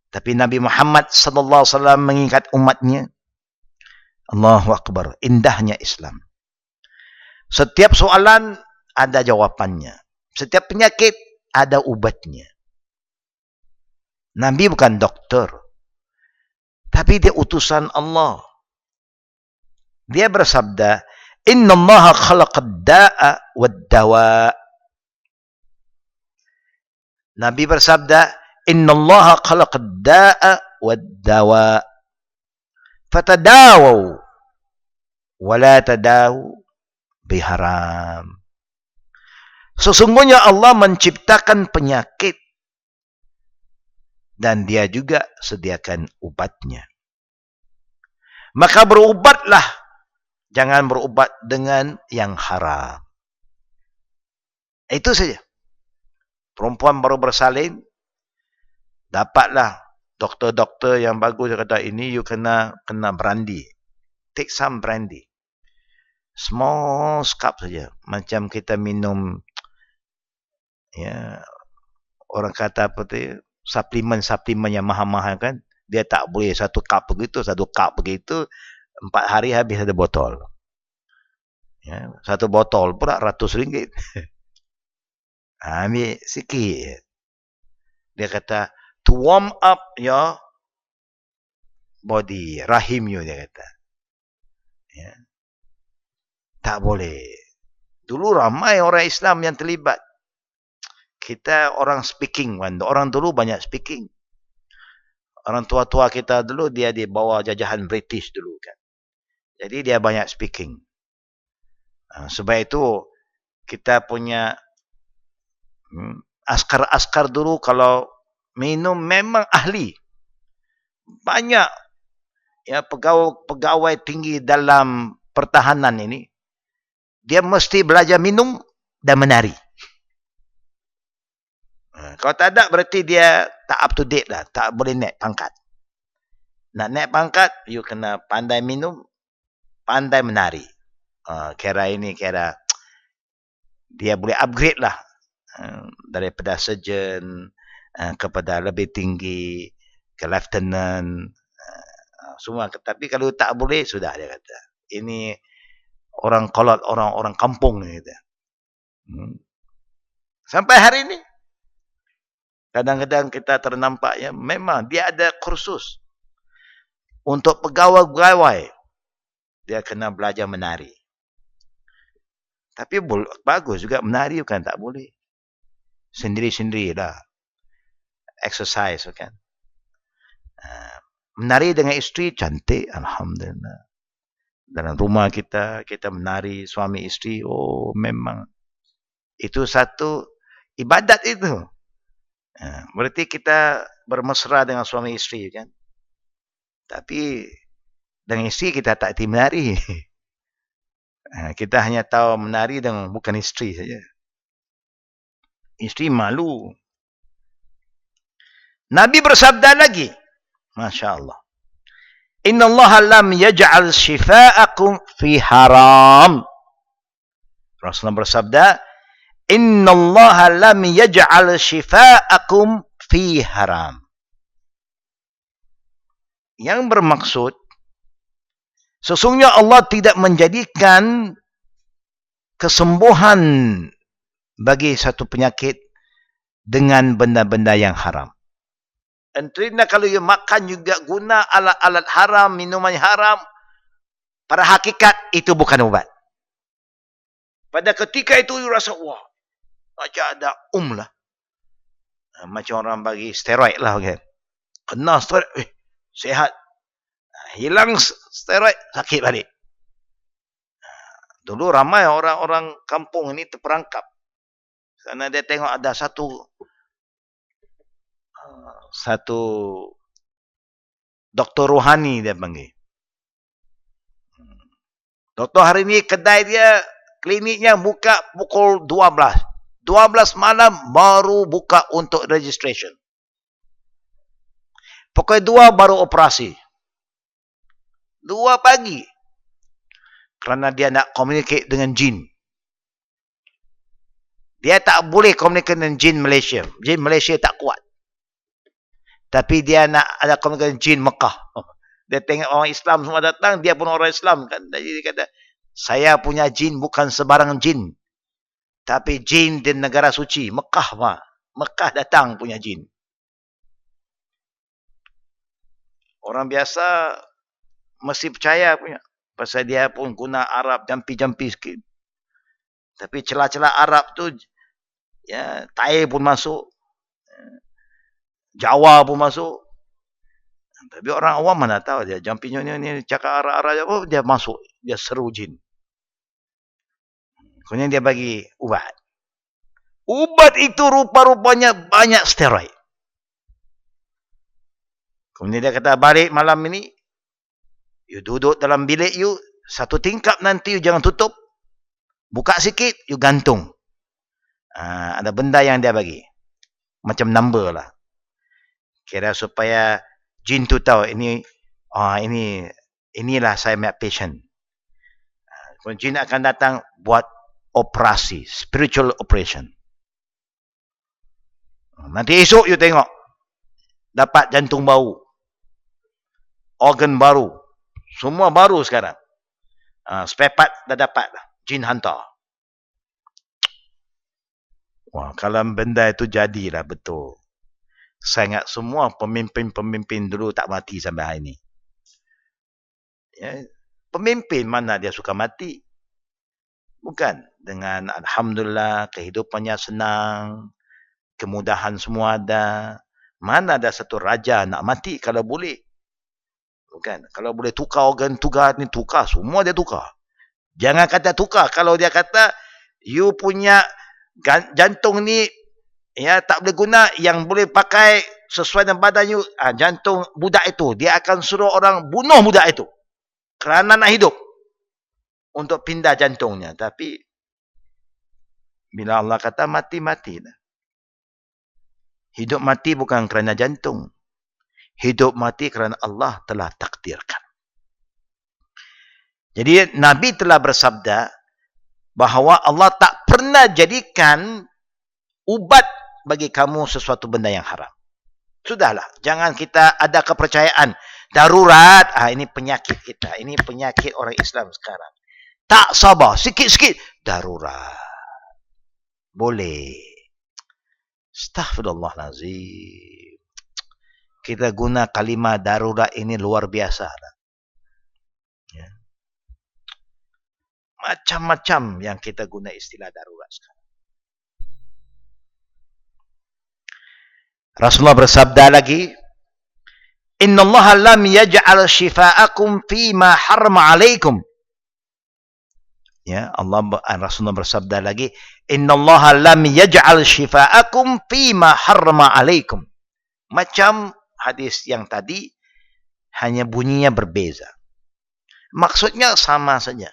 A: Tapi Nabi Muhammad sallallahu alaihi wasallam mengingat umatnya, Allahu Akbar, indahnya Islam. Setiap soalan ada jawapannya. Setiap penyakit ada ubatnya. Nabi bukan doktor. Tapi dia utusan Allah. Dia bersabda, Inna Allah khalaqad da'a wad dawa. Nabi bersabda, Inna Allah khalaqad da'a wad dawa. Fatadawaw. Wala tadaw biharam. Sesungguhnya Allah menciptakan penyakit. Dan dia juga sediakan ubatnya. Maka berubatlah. Jangan berubat dengan yang haram. Itu saja. Perempuan baru bersalin. Dapatlah doktor-doktor yang bagus. Dia kata, ini you kena brandy. Take some brandy. Small cup saja. Macam kita minum. Ya, orang kata apa tu, suplemen yang mahal-mahal kan. Dia tak boleh satu cup begitu. 4 hari habis ada botol. Ya, 1 botol pula RM100. Ambil sikit. Dia kata, to warm up your body, rahim you, dia kata. Ya. Tak boleh. Dulu ramai orang Islam yang terlibat. Kita orang speaking. Orang dulu banyak speaking. Orang tua-tua kita dulu, dia di bawah jajahan British dulu kan. Jadi dia banyak speaking. Sebab itu kita punya askar-askar dulu kalau minum memang ahli. Banyak ya pegawai tinggi dalam pertahanan ini. Dia mesti belajar minum dan menari. Kalau tak ada, berarti dia tak up to date lah. Tak boleh naik pangkat. Nak naik pangkat, you kena pandai minum, pandai menari. Kira dia boleh upgrade lah. Daripada surgeon kepada lebih tinggi, ke lieutenant. Semua. Tapi kalau tak boleh, sudah dia kata. Ini orang kolot, orang kampung ni. Sampai hari ini. Kadang-kadang kita ternampak ya, memang dia ada kursus. Untuk pegawai-pegawai, dia kena belajar menari. Tapi bagus juga menari, bukan tak boleh. Sendiri-sendiri lah. Exercise, kan. Menari dengan isteri, cantik. Alhamdulillah. Dalam rumah kita menari, suami isteri. Oh, memang. Itu satu ibadat itu. Berarti kita bermesra dengan suami isteri, kan. Tapi dengan isteri kita tak hati menari. Kita hanya tahu menari dengan bukan isteri saja. Isteri malu. Nabi bersabda lagi. Masya Allah. Inna Allah lam yaj'al shifa'akum fi haram. Rasulullah bersabda, Inna Allah lam yaj'al shifa'akum fi haram. Yang bermaksud, sesungguhnya Allah tidak menjadikan kesembuhan bagi satu penyakit dengan benda-benda yang haram. Entrina kalau you makan juga guna alat-alat haram, minuman haram, pada hakikat itu bukan ubat. Pada ketika itu you rasa, wah, macam ada lah. Macam orang bagi steroid lah, kan. Kena steroid, sehat. Hilang steroid, sakit balik. Dulu ramai orang-orang kampung ini terperangkap. Karena dia tengok ada satu doktor rohani dia panggil. Doktor hari ini kedai dia, kliniknya buka pukul 12. 12 malam baru buka untuk registration. Pukul 2 baru operasi. 2 pagi. Kerana dia nak communicate dengan jin. Dia tak boleh communicate dengan jin Malaysia. Jin Malaysia tak kuat. Tapi dia nak ada komunikasi jin Mekah. Dia tengok orang Islam semua datang, dia pun orang Islam, kan. Jadi dia kata, saya punya jin bukan sebarang jin. Tapi jin di negara suci, Mekah, Pak. Mekah datang punya jin. Orang biasa mesti percaya punya. Pasal dia pun guna Arab jampi-jampi sikit. Tapi celah-celah Arab tu, ya, Thai pun masuk. Jawa pun masuk. Tapi orang awam mana tahu dia jampinya ni cakap arah-arah apa, dia masuk, dia seru jin. Kemudian dia bagi ubat. Ubat itu rupa-rupanya banyak steroid. Kemudian dia kata, balik malam ini, you duduk dalam bilik you, satu tingkap nanti you jangan tutup. Buka sikit, you gantung. Ada benda yang dia bagi. Macam number lah. Kira supaya jin tu tahu inilah saya punya patient. Jin akan datang buat operasi, spiritual operation. Nanti esok you tengok dapat jantung baru, organ baru, semua baru sekarang. Spare part dah dapat, jin hantar. Wah, kalau benda itu jadilah betul. Saya ingat semua pemimpin-pemimpin dulu tak mati sampai hari ini. Ya, pemimpin mana dia suka mati? Bukan. Dengan Alhamdulillah, kehidupannya senang, kemudahan semua ada. Mana ada satu raja nak mati kalau boleh? Bukan. Kalau boleh tukar organ, tukar, semua dia tukar. Jangan kata tukar. Kalau dia kata, you punya jantung ni, ya, tak boleh guna, yang boleh pakai sesuai dengan badan you, jantung budak itu, dia akan suruh orang bunuh budak itu kerana nak hidup untuk pindah jantungnya. Tapi bila Allah kata mati, mati. Hidup mati bukan kerana jantung. Hidup mati kerana Allah telah takdirkan. Jadi Nabi telah bersabda bahawa Allah tak pernah jadikan ubat bagi kamu sesuatu benda yang haram. Sudahlah, jangan kita ada kepercayaan darurat. Ini penyakit kita. Ini penyakit orang Islam sekarang. Tak sabar, sikit-sikit darurat. Boleh. Astaghfirullahalazim. Kita guna kalimah darurat ini luar biasa. Ya. Macam-macam yang kita guna istilah darurat sekarang. Rasulullah bersabda lagi, "Innallaha lam yaj'al shifa'akum fima harrama 'alaikum." Ya, Rasulullah bersabda lagi, "Innallaha lam yaj'al shifa'akum fima harrama 'alaikum." Macam hadis yang tadi, hanya bunyinya berbeza. Maksudnya sama saja.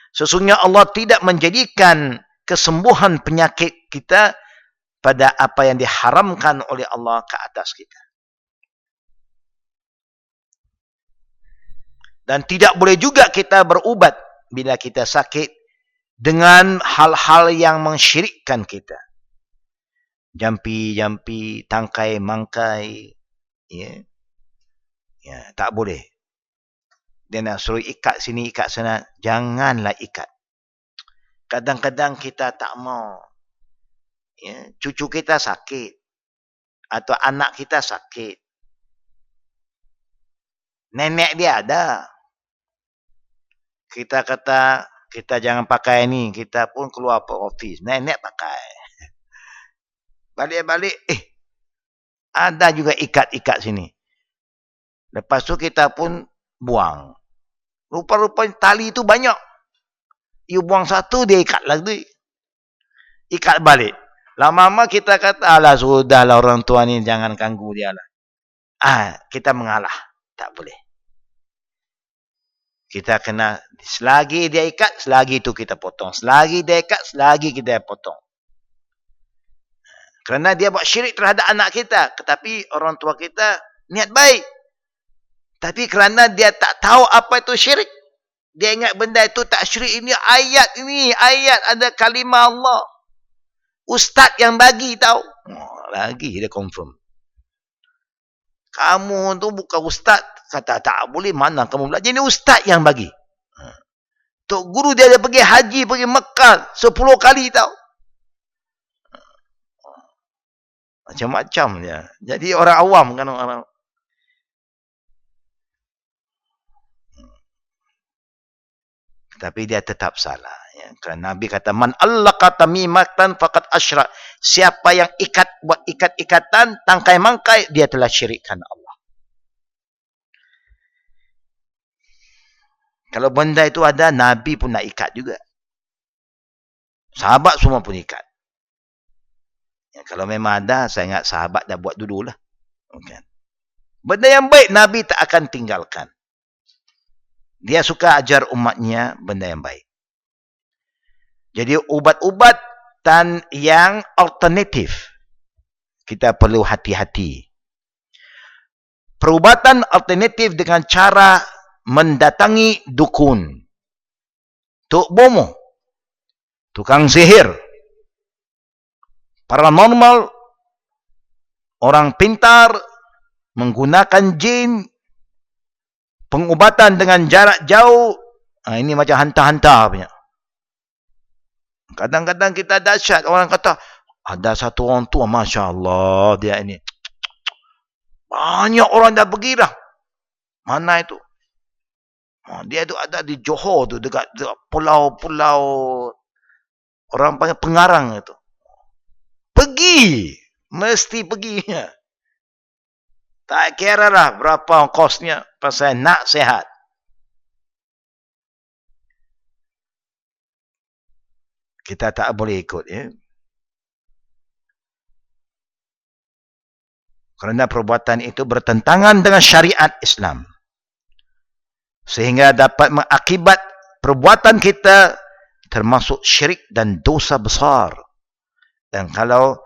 A: Sesungguhnya Allah tidak menjadikan kesembuhan penyakit kita pada apa yang diharamkan oleh Allah ke atas kita. Dan tidak boleh juga kita berubat bila kita sakit dengan hal-hal yang mensyirikkan kita. Jampi-jampi, tangkai-mangkai. Ya, tak boleh. Dia nak suruh ikat sini, ikat sana. Janganlah ikat. Kadang-kadang kita tak mau. Ya, cucu kita sakit. Atau anak kita sakit. Nenek dia ada. Kita kata, kita jangan pakai ni. Kita pun keluar ke office. Nenek pakai. Balik-balik. Ada juga ikat-ikat sini. Lepas tu kita pun buang. Rupa-rupanya tali tu banyak. You buang satu, dia ikat lagi. Ikat balik. Lama-lama kita kata, alah sudahlah orang tua ni, jangan ganggu dia lah. Kita mengalah. Tak boleh. Kita kena, selagi dia ikat, selagi itu kita potong. Selagi dia ikat, selagi kita potong. Kerana dia buat syirik terhadap anak kita. Tetapi orang tua kita niat baik. Tapi kerana dia tak tahu apa itu syirik. Dia ingat benda itu tak syirik. Ini, ayat ada kalimah Allah. Ustaz yang bagi tahu. Lagi dia confirm. Kamu tu bukan ustaz. Kata tak boleh, mana kamu belajar. Ini ustaz yang bagi. Tok guru dia pergi haji, pergi Mekah 10 kali tahu. Macam-macam dia. Jadi orang awam kan orang. Tapi dia tetap salah. Ya. Kerana Nabi kata, man allaqa tamimatan faqad asyrak. Siapa yang buat ikat-ikatan, tangkai-mangkai, dia telah syirikkan Allah. Kalau benda itu ada, Nabi pun nak ikat juga. Sahabat semua pun ikat. Ya, kalau memang ada, saya ingat sahabat dah buat dululah. Okay. Benda yang baik, Nabi tak akan tinggalkan. Dia suka ajar umatnya benda yang baik. Jadi ubat-ubatan yang alternatif, kita perlu hati-hati. Perubatan alternatif dengan cara mendatangi dukun, tok bomo, tukang sihir, paranormal, orang pintar, menggunakan jin, pengubatan dengan jarak jauh. Ini macam hantar-hantar punya. Kadang-kadang kita dahsyat. Orang kata, ada satu orang tua, Masya Allah, dia ini. Banyak orang dah pergi dah. Mana itu? Dia tu ada di Johor tu, dekat pulau-pulau, orang panggil pengarang itu. Pergi. Mesti pergi. Tak kira lah berapa kosnya. Pasal nak sehat. Kita tak boleh ikut. Ya. Kerana perbuatan itu bertentangan dengan syariat Islam. Sehingga dapat mengakibat perbuatan kita termasuk syirik dan dosa besar. Dan kalau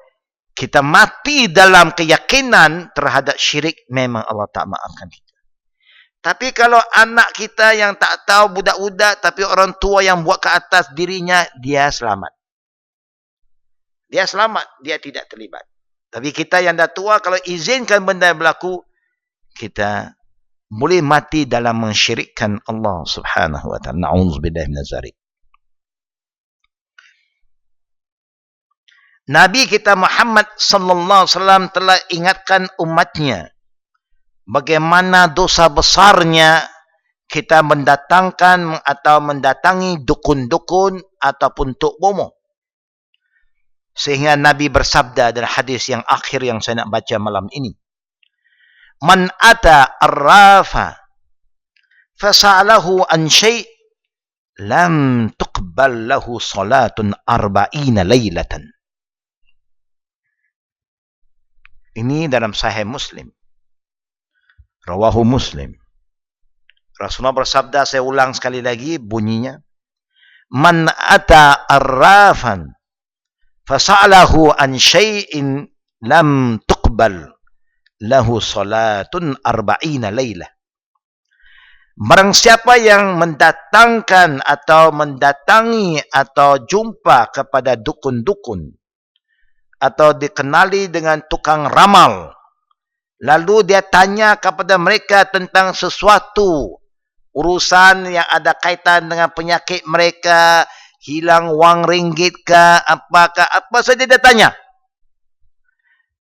A: kita mati dalam keyakinan terhadap syirik, memang Allah tak maafkan kita. Tapi kalau anak kita yang tak tahu, budak-budak, tapi orang tua yang buat ke atas dirinya, dia selamat. Dia selamat, dia tidak terlibat. Tapi kita yang dah tua, kalau izinkan benda yang berlaku, kita boleh mati dalam mensyirikkan Allah subhanahu wa ta'ala. Na'udzubillah minaz zalik. Nabi kita Muhammad sallallahu alaihi wasallam telah ingatkan umatnya bagaimana dosa besarnya kita mendatangkan atau mendatangi dukun-dukun ataupun tok bomo. Sehingga Nabi bersabda dalam hadis yang akhir yang saya nak baca malam ini. Man ata arrafa fasa'alahu an syai' lam tuqbal lahu salatun arba'ina laylatan. Ini dalam Sahih Muslim. Rawahu Muslim. Rasulullah bersabda, saya ulang sekali lagi bunyinya. Man ata arrafan fasa'alahu an syai'in lam tuqbal lahu salatun arba'ina laylah. Barang siapa yang mendatangkan atau mendatangi atau jumpa kepada dukun-dukun atau dikenali dengan tukang ramal, lalu dia tanya kepada mereka tentang sesuatu urusan yang ada kaitan dengan penyakit mereka, hilang wang ringgit kah, apakah, apa saja dia tanya,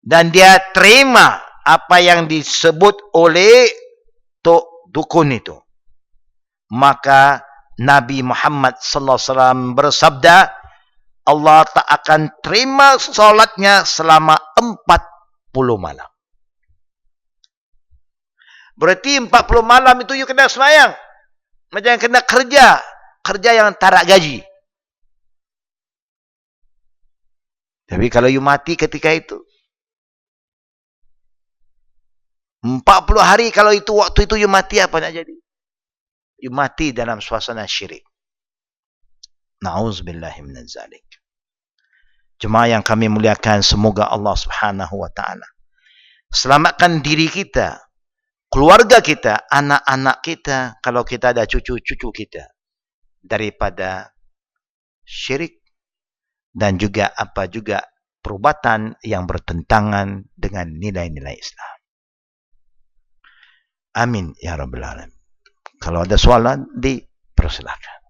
A: dan dia terima apa yang disebut oleh tok dukun itu, maka Nabi Muhammad sallallahu alaihi wasallam bersabda, Allah tak akan terima solatnya selama 40 malam. Berarti 40 malam itu you kena sembahyang. Macam kena kerja. Kerja yang tarak gaji. Tapi kalau you mati ketika itu, 40 hari kalau itu waktu itu you mati, apa nak jadi? You mati dalam suasana syirik. Na'udzubillahi minaz zalik. Jemaah yang kami muliakan, semoga Allah Subhanahu wa taala selamatkan diri kita, keluarga kita, anak-anak kita, kalau kita ada cucu-cucu kita, daripada syirik dan juga apa juga perubatan yang bertentangan dengan nilai-nilai Islam. Amin ya rabbal alamin. Kalau ada soalan, dipersilakan.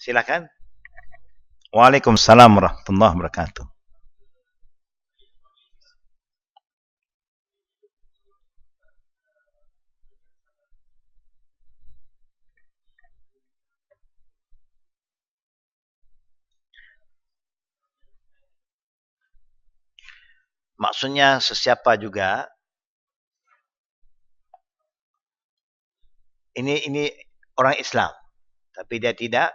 A: Silakan. Waalaikumsalam warahmatullahi wabarakatuh. Maksudnya sesiapa juga. Ini orang Islam, tapi dia tidak.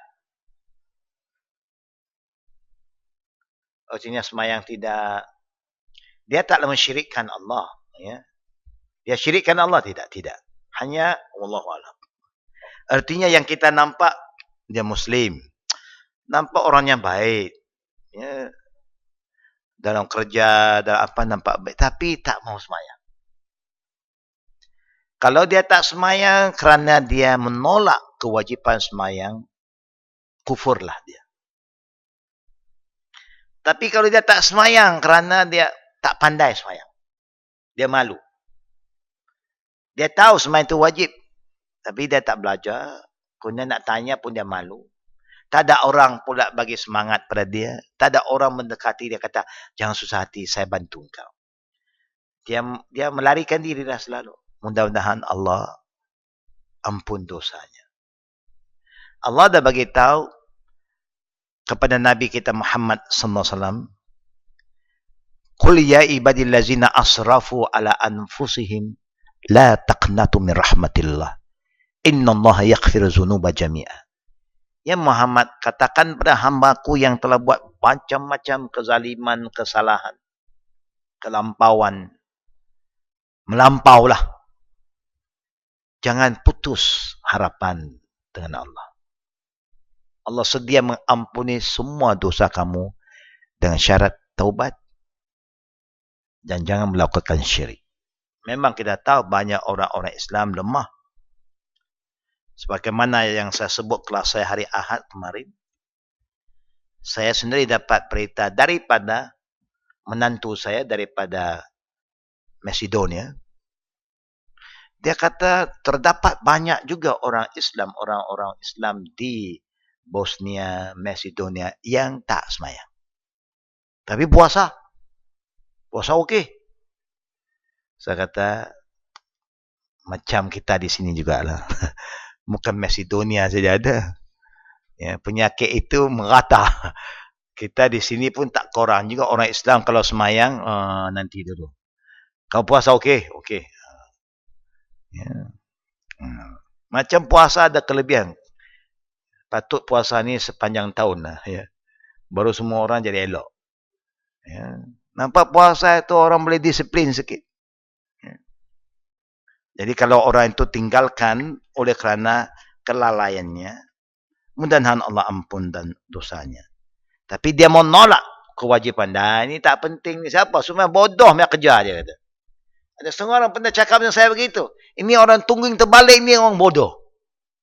A: Artinya semayang tidak. Dia taklah mensyirikkan Allah. Ya. Dia syirikkan Allah tidak. Hanya wallahu a'lam. Artinya yang kita nampak dia Muslim, nampak orangnya baik. Ya. Dalam kerja, dalam apa nampak baik, tapi tak mau semayang. Kalau dia tak semayang kerana dia menolak kewajipan semayang, kufurlah dia. Tapi kalau dia tak semayang kerana dia tak pandai semayang, dia malu. Dia tahu semayang itu wajib, tapi dia tak belajar. Kemudian nak tanya pun dia malu. Tak ada orang pula bagi semangat pada dia. Tak ada orang mendekati dia kata, jangan susah hati, saya bantu engkau. Dia melarikan diri dah selalu. Mudah-mudahan Allah ampun dosanya. Allah dah bagi tahu kepada Nabi kita Muhammad sallallahu alaihi wasallam, Qul ya ibadillazina asrafu ala anfusihim la taqnatu min rahmatillah. Innallaha yaghfiru dzunuba jami'a. Ya Muhammad, katakan pada hambaku yang telah buat macam-macam kezaliman, kesalahan, kelampauan, melampaulah. Jangan putus harapan dengan Allah. Allah sedia mengampuni semua dosa kamu dengan syarat taubat dan jangan melakukan syirik. Memang kita tahu banyak orang-orang Islam lemah. Sebagaimana yang saya sebut kelas saya hari Ahad kemarin, saya sendiri dapat berita daripada menantu saya daripada Macedonia. Dia kata terdapat banyak juga orang Islam di Bosnia, Macedonia yang tak sembahyang. Tapi puasa okey. Saya kata macam kita di sini jugalah. Bukan Macedonia saja ada. Ya, penyakit itu merata. Kita di sini pun tak kurang juga orang Islam kalau sembahyang nanti dulu. Kalau puasa okey. Ya. Macam puasa ada kelebihan. Patut puasa ni sepanjang tahun lah. Ya. Baru semua orang jadi elok. Ya. Nampak puasa itu orang boleh disiplin sikit. Ya. Jadi kalau orang itu tinggalkan oleh kerana kelalaiannya, mudah-mudahan Allah ampun dan dosanya. Tapi dia mau nolak kewajipan. Ini tak penting ni siapa? Semua bodoh yang kerja dia kata. Ada setengah orang pernah cakap dengan saya begitu. Ini orang tungguing terbalik, ni orang bodoh.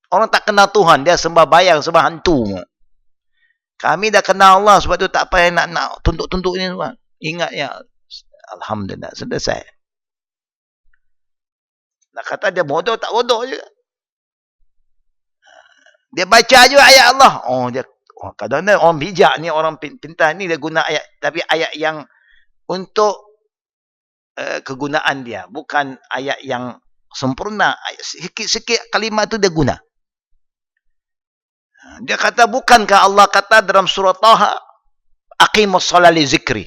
A: Orang tak kenal Tuhan, dia sembah bayang, sembah hantu. Kami dah kenal Allah, sebab tu tak payah nak tuntut-tuntut ni semua. Ingat ya, alhamdulillah, selesai. Nak kata dia bodoh, tak bodoh je. Dia baca je ayat Allah. Kadang-kadang orang bijak ni, orang pintar ni, dia guna ayat. Tapi ayat yang untuk kegunaan dia. Bukan ayat yang sempurna. Sikit-sikit kalimat tu dia guna. Dia kata, bukankah Allah kata dalam surah Taha, aqimus shalah li zikri.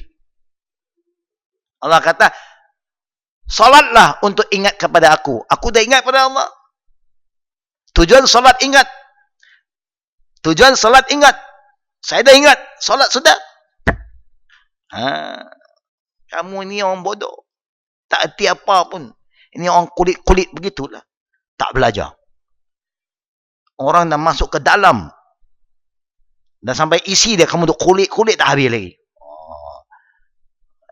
A: Allah kata, salatlah untuk ingat kepada aku. Aku dah ingat pada Allah. Tujuan salat ingat. Saya dah ingat. Salat sudah. Kamu ni orang bodoh. Tak erti apa pun. Ini orang kulit-kulit begitulah. Tak belajar. Orang dah masuk ke dalam. Dah sampai isi dia. Kamu duk kulit-kulit tak habis lagi.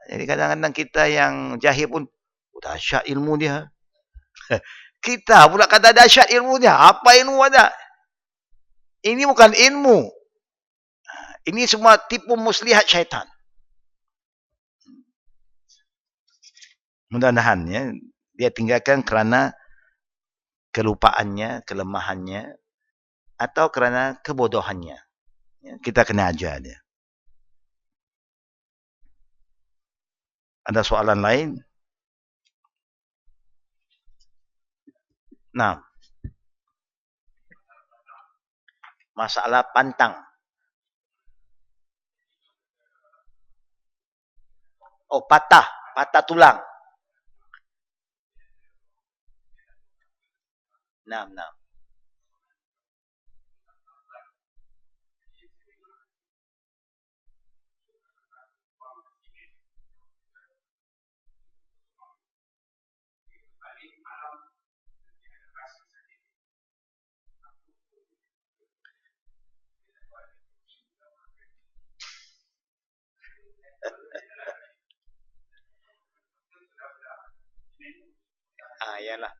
A: Jadi kadang-kadang kita yang jahil pun. Dahsyat ilmu dia. Kita pula kata dahsyat ilmu dia. Apa ilmu ada? Ini bukan ilmu. Ini semua tipu muslihat syaitan. Mudah-mudahan ya, dia tinggalkan kerana kelupaannya, kelemahannya, atau kerana kebodohannya. Ya, kita kena ajar dia. Ada soalan lain? Nah, masalah pantang. Patah tulang. Nah. Yalah.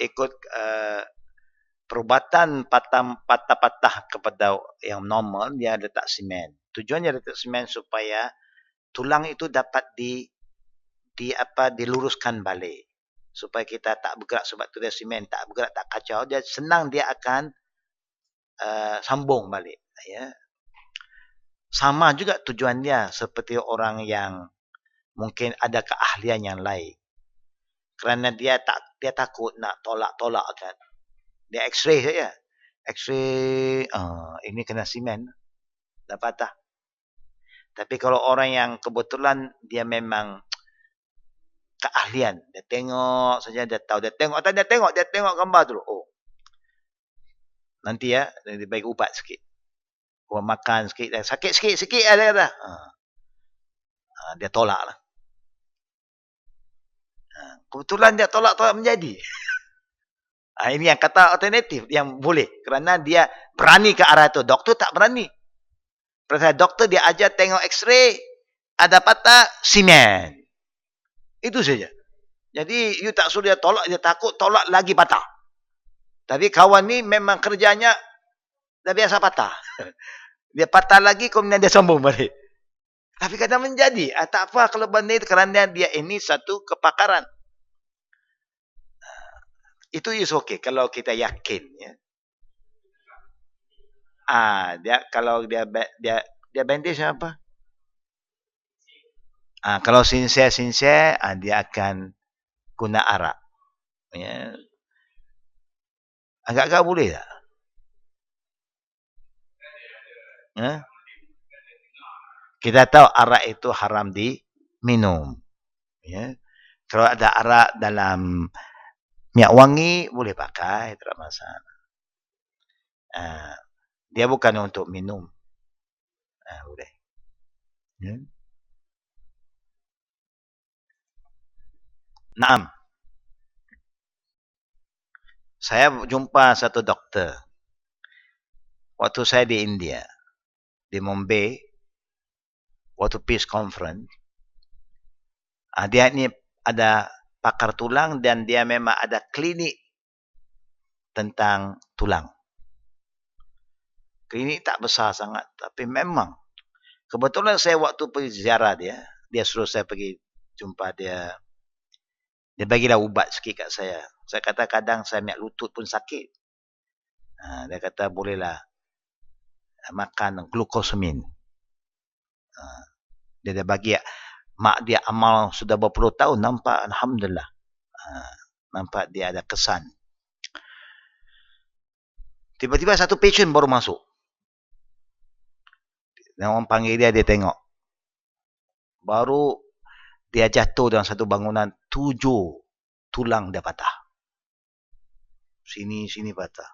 A: Ikut perubatan patah-patah kepada yang normal, dia letak semen. Tujuannya letak semen supaya tulang itu dapat diluruskan balik. Supaya kita tak bergerak, sebab tu dia semen tak bergerak, tak kacau, dia senang dia akan sambung balik. Ya. Sama juga tujuan dia seperti orang yang mungkin ada keahlian yang lain. Kerana dia takut nak tolak kan. Dia X-ray saja. X-ray ini kena semen. Dah patah. Tapi kalau orang yang kebetulan dia memang keahlian, dia tengok saja, dia tahu, dia tengok gambar dulu. Oh, nanti ya, dia bagi ubat sikit. Gua makan sikit, sakit sikit ada kata. Dia tolak lah. Kebetulan dia tolak menjadi. Ini yang kata alternatif yang boleh. Kerana dia berani ke arah itu. Doktor tak berani. Perasaan doktor dia ajar tengok x-ray. Ada patah, simen. Itu saja. Jadi, you tak suruh dia tolak, dia takut tolak lagi patah. Tapi kawan ni memang kerjanya dah biasa patah. Dia patah lagi, kemudian dia sombong balik. Tapi kadang menjadi. Tak apa kalau benda itu kerana dia ini satu kepakaran. Itu is okay kalau kita yakin. Ya. Dia kalau dia bandage apa? Kalau sincere, dia akan guna arak. Ya. Agak-agak boleh tak? Kita tahu arak itu haram diminum. Ya. Kalau ada arak dalam minyak wangi, boleh pakai, tak masalah. Dia bukan untuk minum. Boleh. Ya. Naam. Saya jumpa satu doktor. Waktu saya di India. Di Mumbai. Waktu Peace Conference. Dia ni ada pakar tulang dan dia memang ada klinik tentang tulang. Klinik tak besar sangat. Tapi memang. Kebetulan saya waktu pergi ziarah dia. Dia suruh saya pergi jumpa dia. Dia bagilah ubat sikit kat saya. Saya kata kadang saya minyak lutut pun sakit. Dia kata bolehlah makan glucosamine. Dia bagi mak dia amal sudah berpuluh tahun. Nampak Alhamdulillah. Nampak dia ada kesan. Tiba-tiba satu patient baru masuk. Dan orang panggil dia tengok. Baru dia jatuh dalam satu bangunan. 7 tulang dia patah. Sini patah.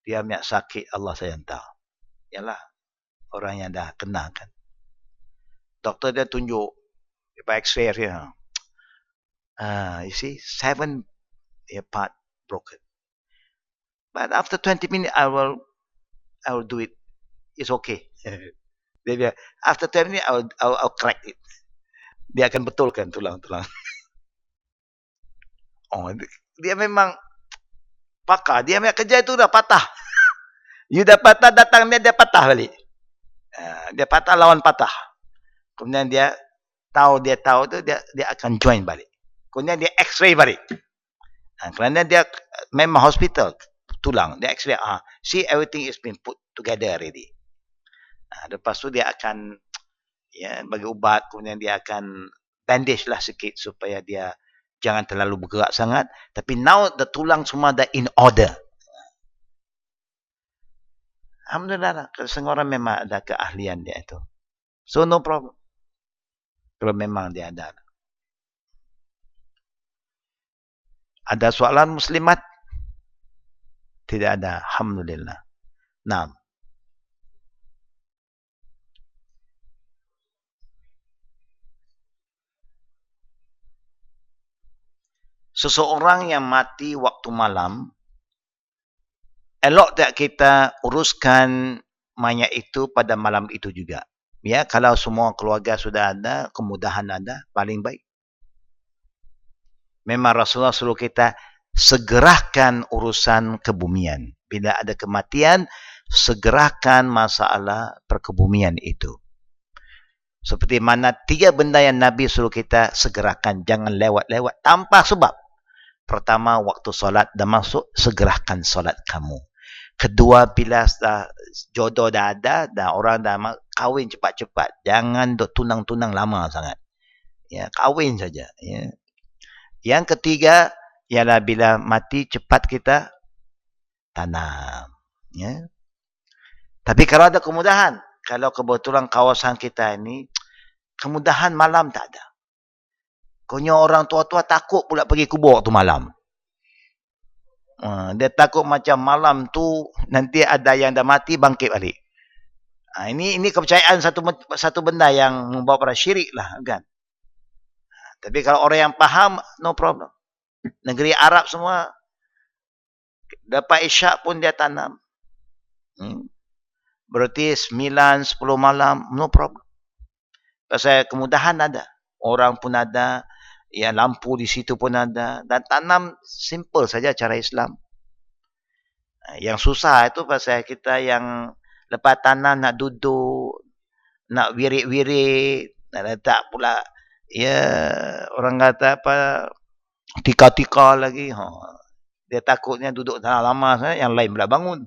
A: Dia minyak sakit Allah sayang tahu. Yalah. Orang yang dah kena kan. Doktor dia tunjuk. Dia buat x-ray dia. You see. 7 part broken. But after 20 minutes, I will do it. It's okay. Dia after 20 minutes, I'll crack it. Dia akan betulkan tulang-tulang. Dia memang pakar. Dia punya kerja itu dah patah. You dah patah, datang dia patah balik. Dia patah lawan patah. Kemudian dia tahu tu dia akan join balik. Kemudian dia x-ray balik. Kerana dia memang hospital tulang. Dia x-ray. See everything is been put together already. Lepas tu dia akan bagi ubat. Kemudian dia akan bandage lah sikit supaya dia jangan terlalu bergerak sangat. Tapi now the tulang semua dah in order. Alhamdulillah lah. Setengah orang memang ada keahlian dia itu. So no problem. Kalau memang dia ada. Ada soalan muslimat? Tidak ada. Alhamdulillah. Naam. Seseorang yang mati waktu malam, elok tak kita uruskan mayat itu pada malam itu juga. Ya, kalau semua keluarga sudah ada, kemudahan ada, paling baik. Memang Rasulullah suruh kita segerakan urusan kebumian. Bila ada kematian, segerakan masalah perkebumian itu. Seperti mana 3 benda yang Nabi suruh kita segerakan. Jangan lewat-lewat tanpa sebab. Pertama, waktu solat dah masuk, segerakan solat kamu. Kedua, bila jodoh dah ada, dah orang dah kahwin cepat-cepat. Jangan tunang-tunang lama sangat. Ya, kahwin saja. Ya. Yang ketiga, ialah bila mati cepat kita tanam. Ya. Tapi kalau ada kemudahan, kalau kebetulan kawasan kita ini, kemudahan malam tak ada. Konya orang tua-tua takut pula pergi kubur tu malam. Dia takut macam malam tu nanti ada yang dah mati bangkit balik. Ini kepercayaan satu benda yang membawa pada syirik lah kan. Tapi kalau orang yang faham, no problem. Negeri Arab semua dapat isyak pun dia tanam. Berarti 9, 10 malam, no problem. Pasal kemudahan ada. Orang pun ada. Ya, lampu di situ pun ada. Dan tanam simple saja cara Islam. Yang susah itu pasal kita yang lepas tanam nak duduk, nak wirid-wirid, nak letak pula, ya orang kata apa, tika-tika lagi. Dia takutnya duduk tanah lama, yang lain pula bangun.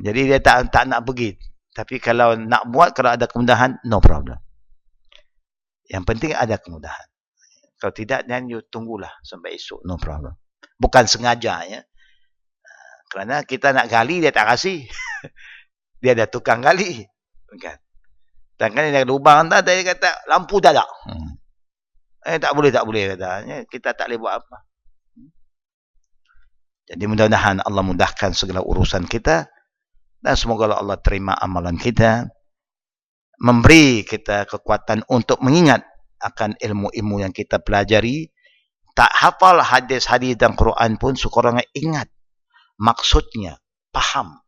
A: Jadi dia tak nak pergi. Tapi kalau nak buat, kalau ada kemudahan, no problem. Yang penting ada kemudahan. Kalau tidak, then you tunggulah sampai esok, no problem. Bukan sengaja ya. Kerana kita nak gali, dia tak kasih. Dia ada tukang gali. Kan? Dan kan dia lubang tak, dia kata, lampu tak ada. Tak boleh kata. Kita tak boleh buat apa. Jadi mudah-mudahan Allah mudahkan segala urusan kita. Dan semoga Allah terima amalan kita. Memberi kita kekuatan untuk mengingat akan ilmu-ilmu yang kita pelajari. Tak hafal hadis-hadis dan Quran pun sekurang ingat maksudnya, faham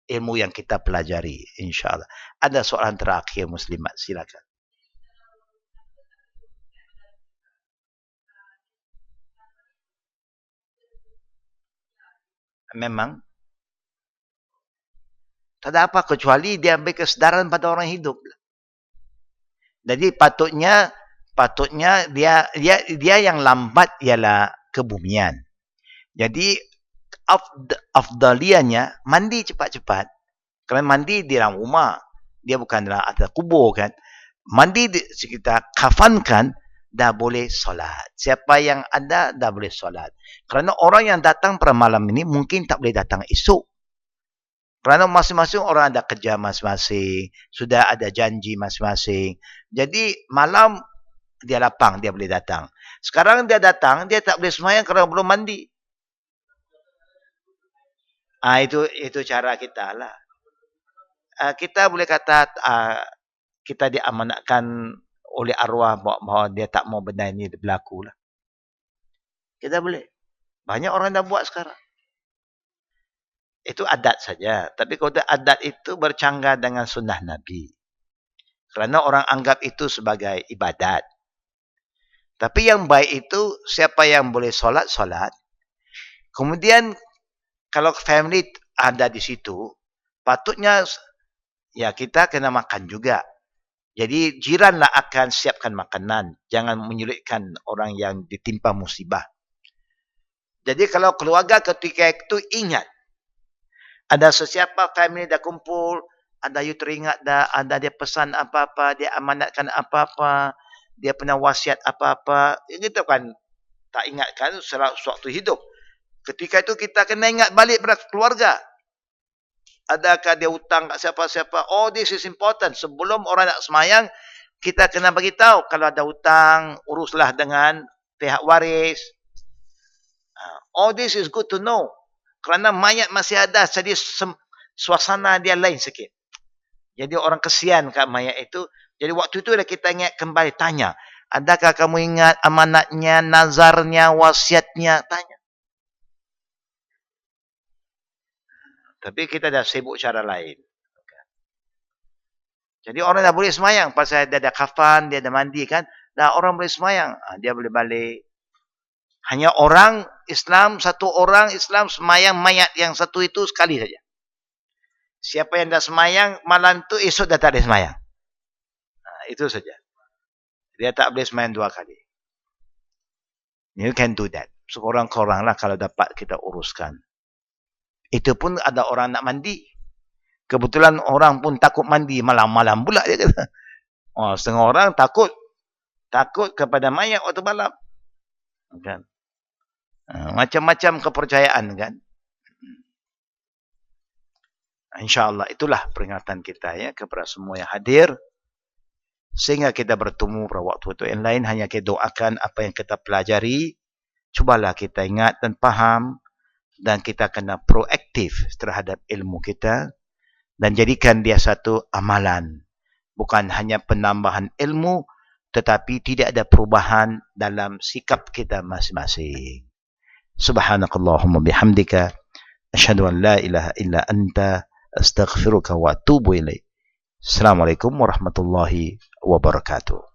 A: ilmu yang kita pelajari, insyaAllah. Ada soalan terakhir muslimat, silakan. Memang tak ada apa kecuali dia ambil kesedaran pada orang hidup. Jadi patutnya dia yang lambat ialah kebumian. Jadi afdaliannya mandi cepat-cepat. Kerana mandi di dalam rumah, dia bukan dalam atas kubur kan. Mandi kita kafankan, dah boleh solat. Siapa yang ada dah boleh solat. Kerana orang yang datang pada malam ini mungkin tak boleh datang esok. Kerana masing-masing orang ada kerja masing-masing, sudah ada janji masing-masing. Jadi malam dia lapang, dia boleh datang. Sekarang dia datang, dia tak boleh sembahyang kerana belum mandi. Itu cara kita lah. Kita boleh kata kita diamanatkan oleh arwah bahawa dia tak mau benda ini berlaku lah. Kita boleh. Banyak orang dah buat sekarang. Itu adat saja. Tapi kalau adat itu bercanggah dengan sunnah Nabi. Kerana orang anggap itu sebagai ibadat. Tapi yang baik itu, siapa yang boleh solat. Kemudian, kalau family ada di situ, patutnya ya kita kena makan juga. Jadi jiranlah akan siapkan makanan. Jangan menyulitkan orang yang ditimpa musibah. Jadi kalau keluarga ketika itu ingat. Ada sesiapa family dah kumpul, ada you teringat dah, ada dia pesan apa-apa, dia amanatkan apa-apa, dia pernah wasiat apa-apa. Kita kan tak ingatkan sewaktu hidup. Ketika itu kita kena ingat balik pada keluarga. Adakah dia hutang kat siapa-siapa? Oh, this is important. Sebelum orang nak semayang, kita kena bagi tahu kalau ada hutang, uruslah dengan pihak waris. All this is good to know. Kerana mayat masih ada, jadi suasana dia lain sikit. Jadi orang kesian kat mayat itu. Jadi waktu itu kita ingat kembali tanya. Adakah kamu ingat amanatnya, nazarnya, wasiatnya? Tanya. Tapi kita dah sibuk cara lain. Jadi orang dah boleh semayang. Pasal dia ada kafan, dia ada mandi kan. Dah orang boleh semayang. Dia boleh balik. Hanya orang Islam, satu orang Islam semayang mayat yang satu itu sekali saja. Siapa yang dah semayang malam itu, esok dah tak boleh semayang. Itu saja. Dia tak boleh semayang 2 kali. You can do that. Seorang-korang lah kalau dapat kita uruskan. Itu pun ada orang nak mandi. Kebetulan orang pun takut mandi malam-malam pula dia kata. Setengah orang takut kepada mayat waktu malam. Kan? Macam-macam kepercayaan kan. InsyaAllah itulah peringatan kita ya kepada semua yang hadir. Sehingga kita bertemu pada waktu-waktu yang lain, hanya kita doakan apa yang kita pelajari. Cubalah kita ingat dan faham. Dan kita kena proaktif terhadap ilmu kita. Dan jadikan dia satu amalan. Bukan hanya penambahan ilmu, tetapi tidak ada perubahan dalam sikap kita masing-masing. Subhanakallahumma bihamdika. Asyhadu an la ilaha illa anta. Astaghfiruka wa atubu ilaik. Assalamualaikum warahmatullahi wabarakatuh.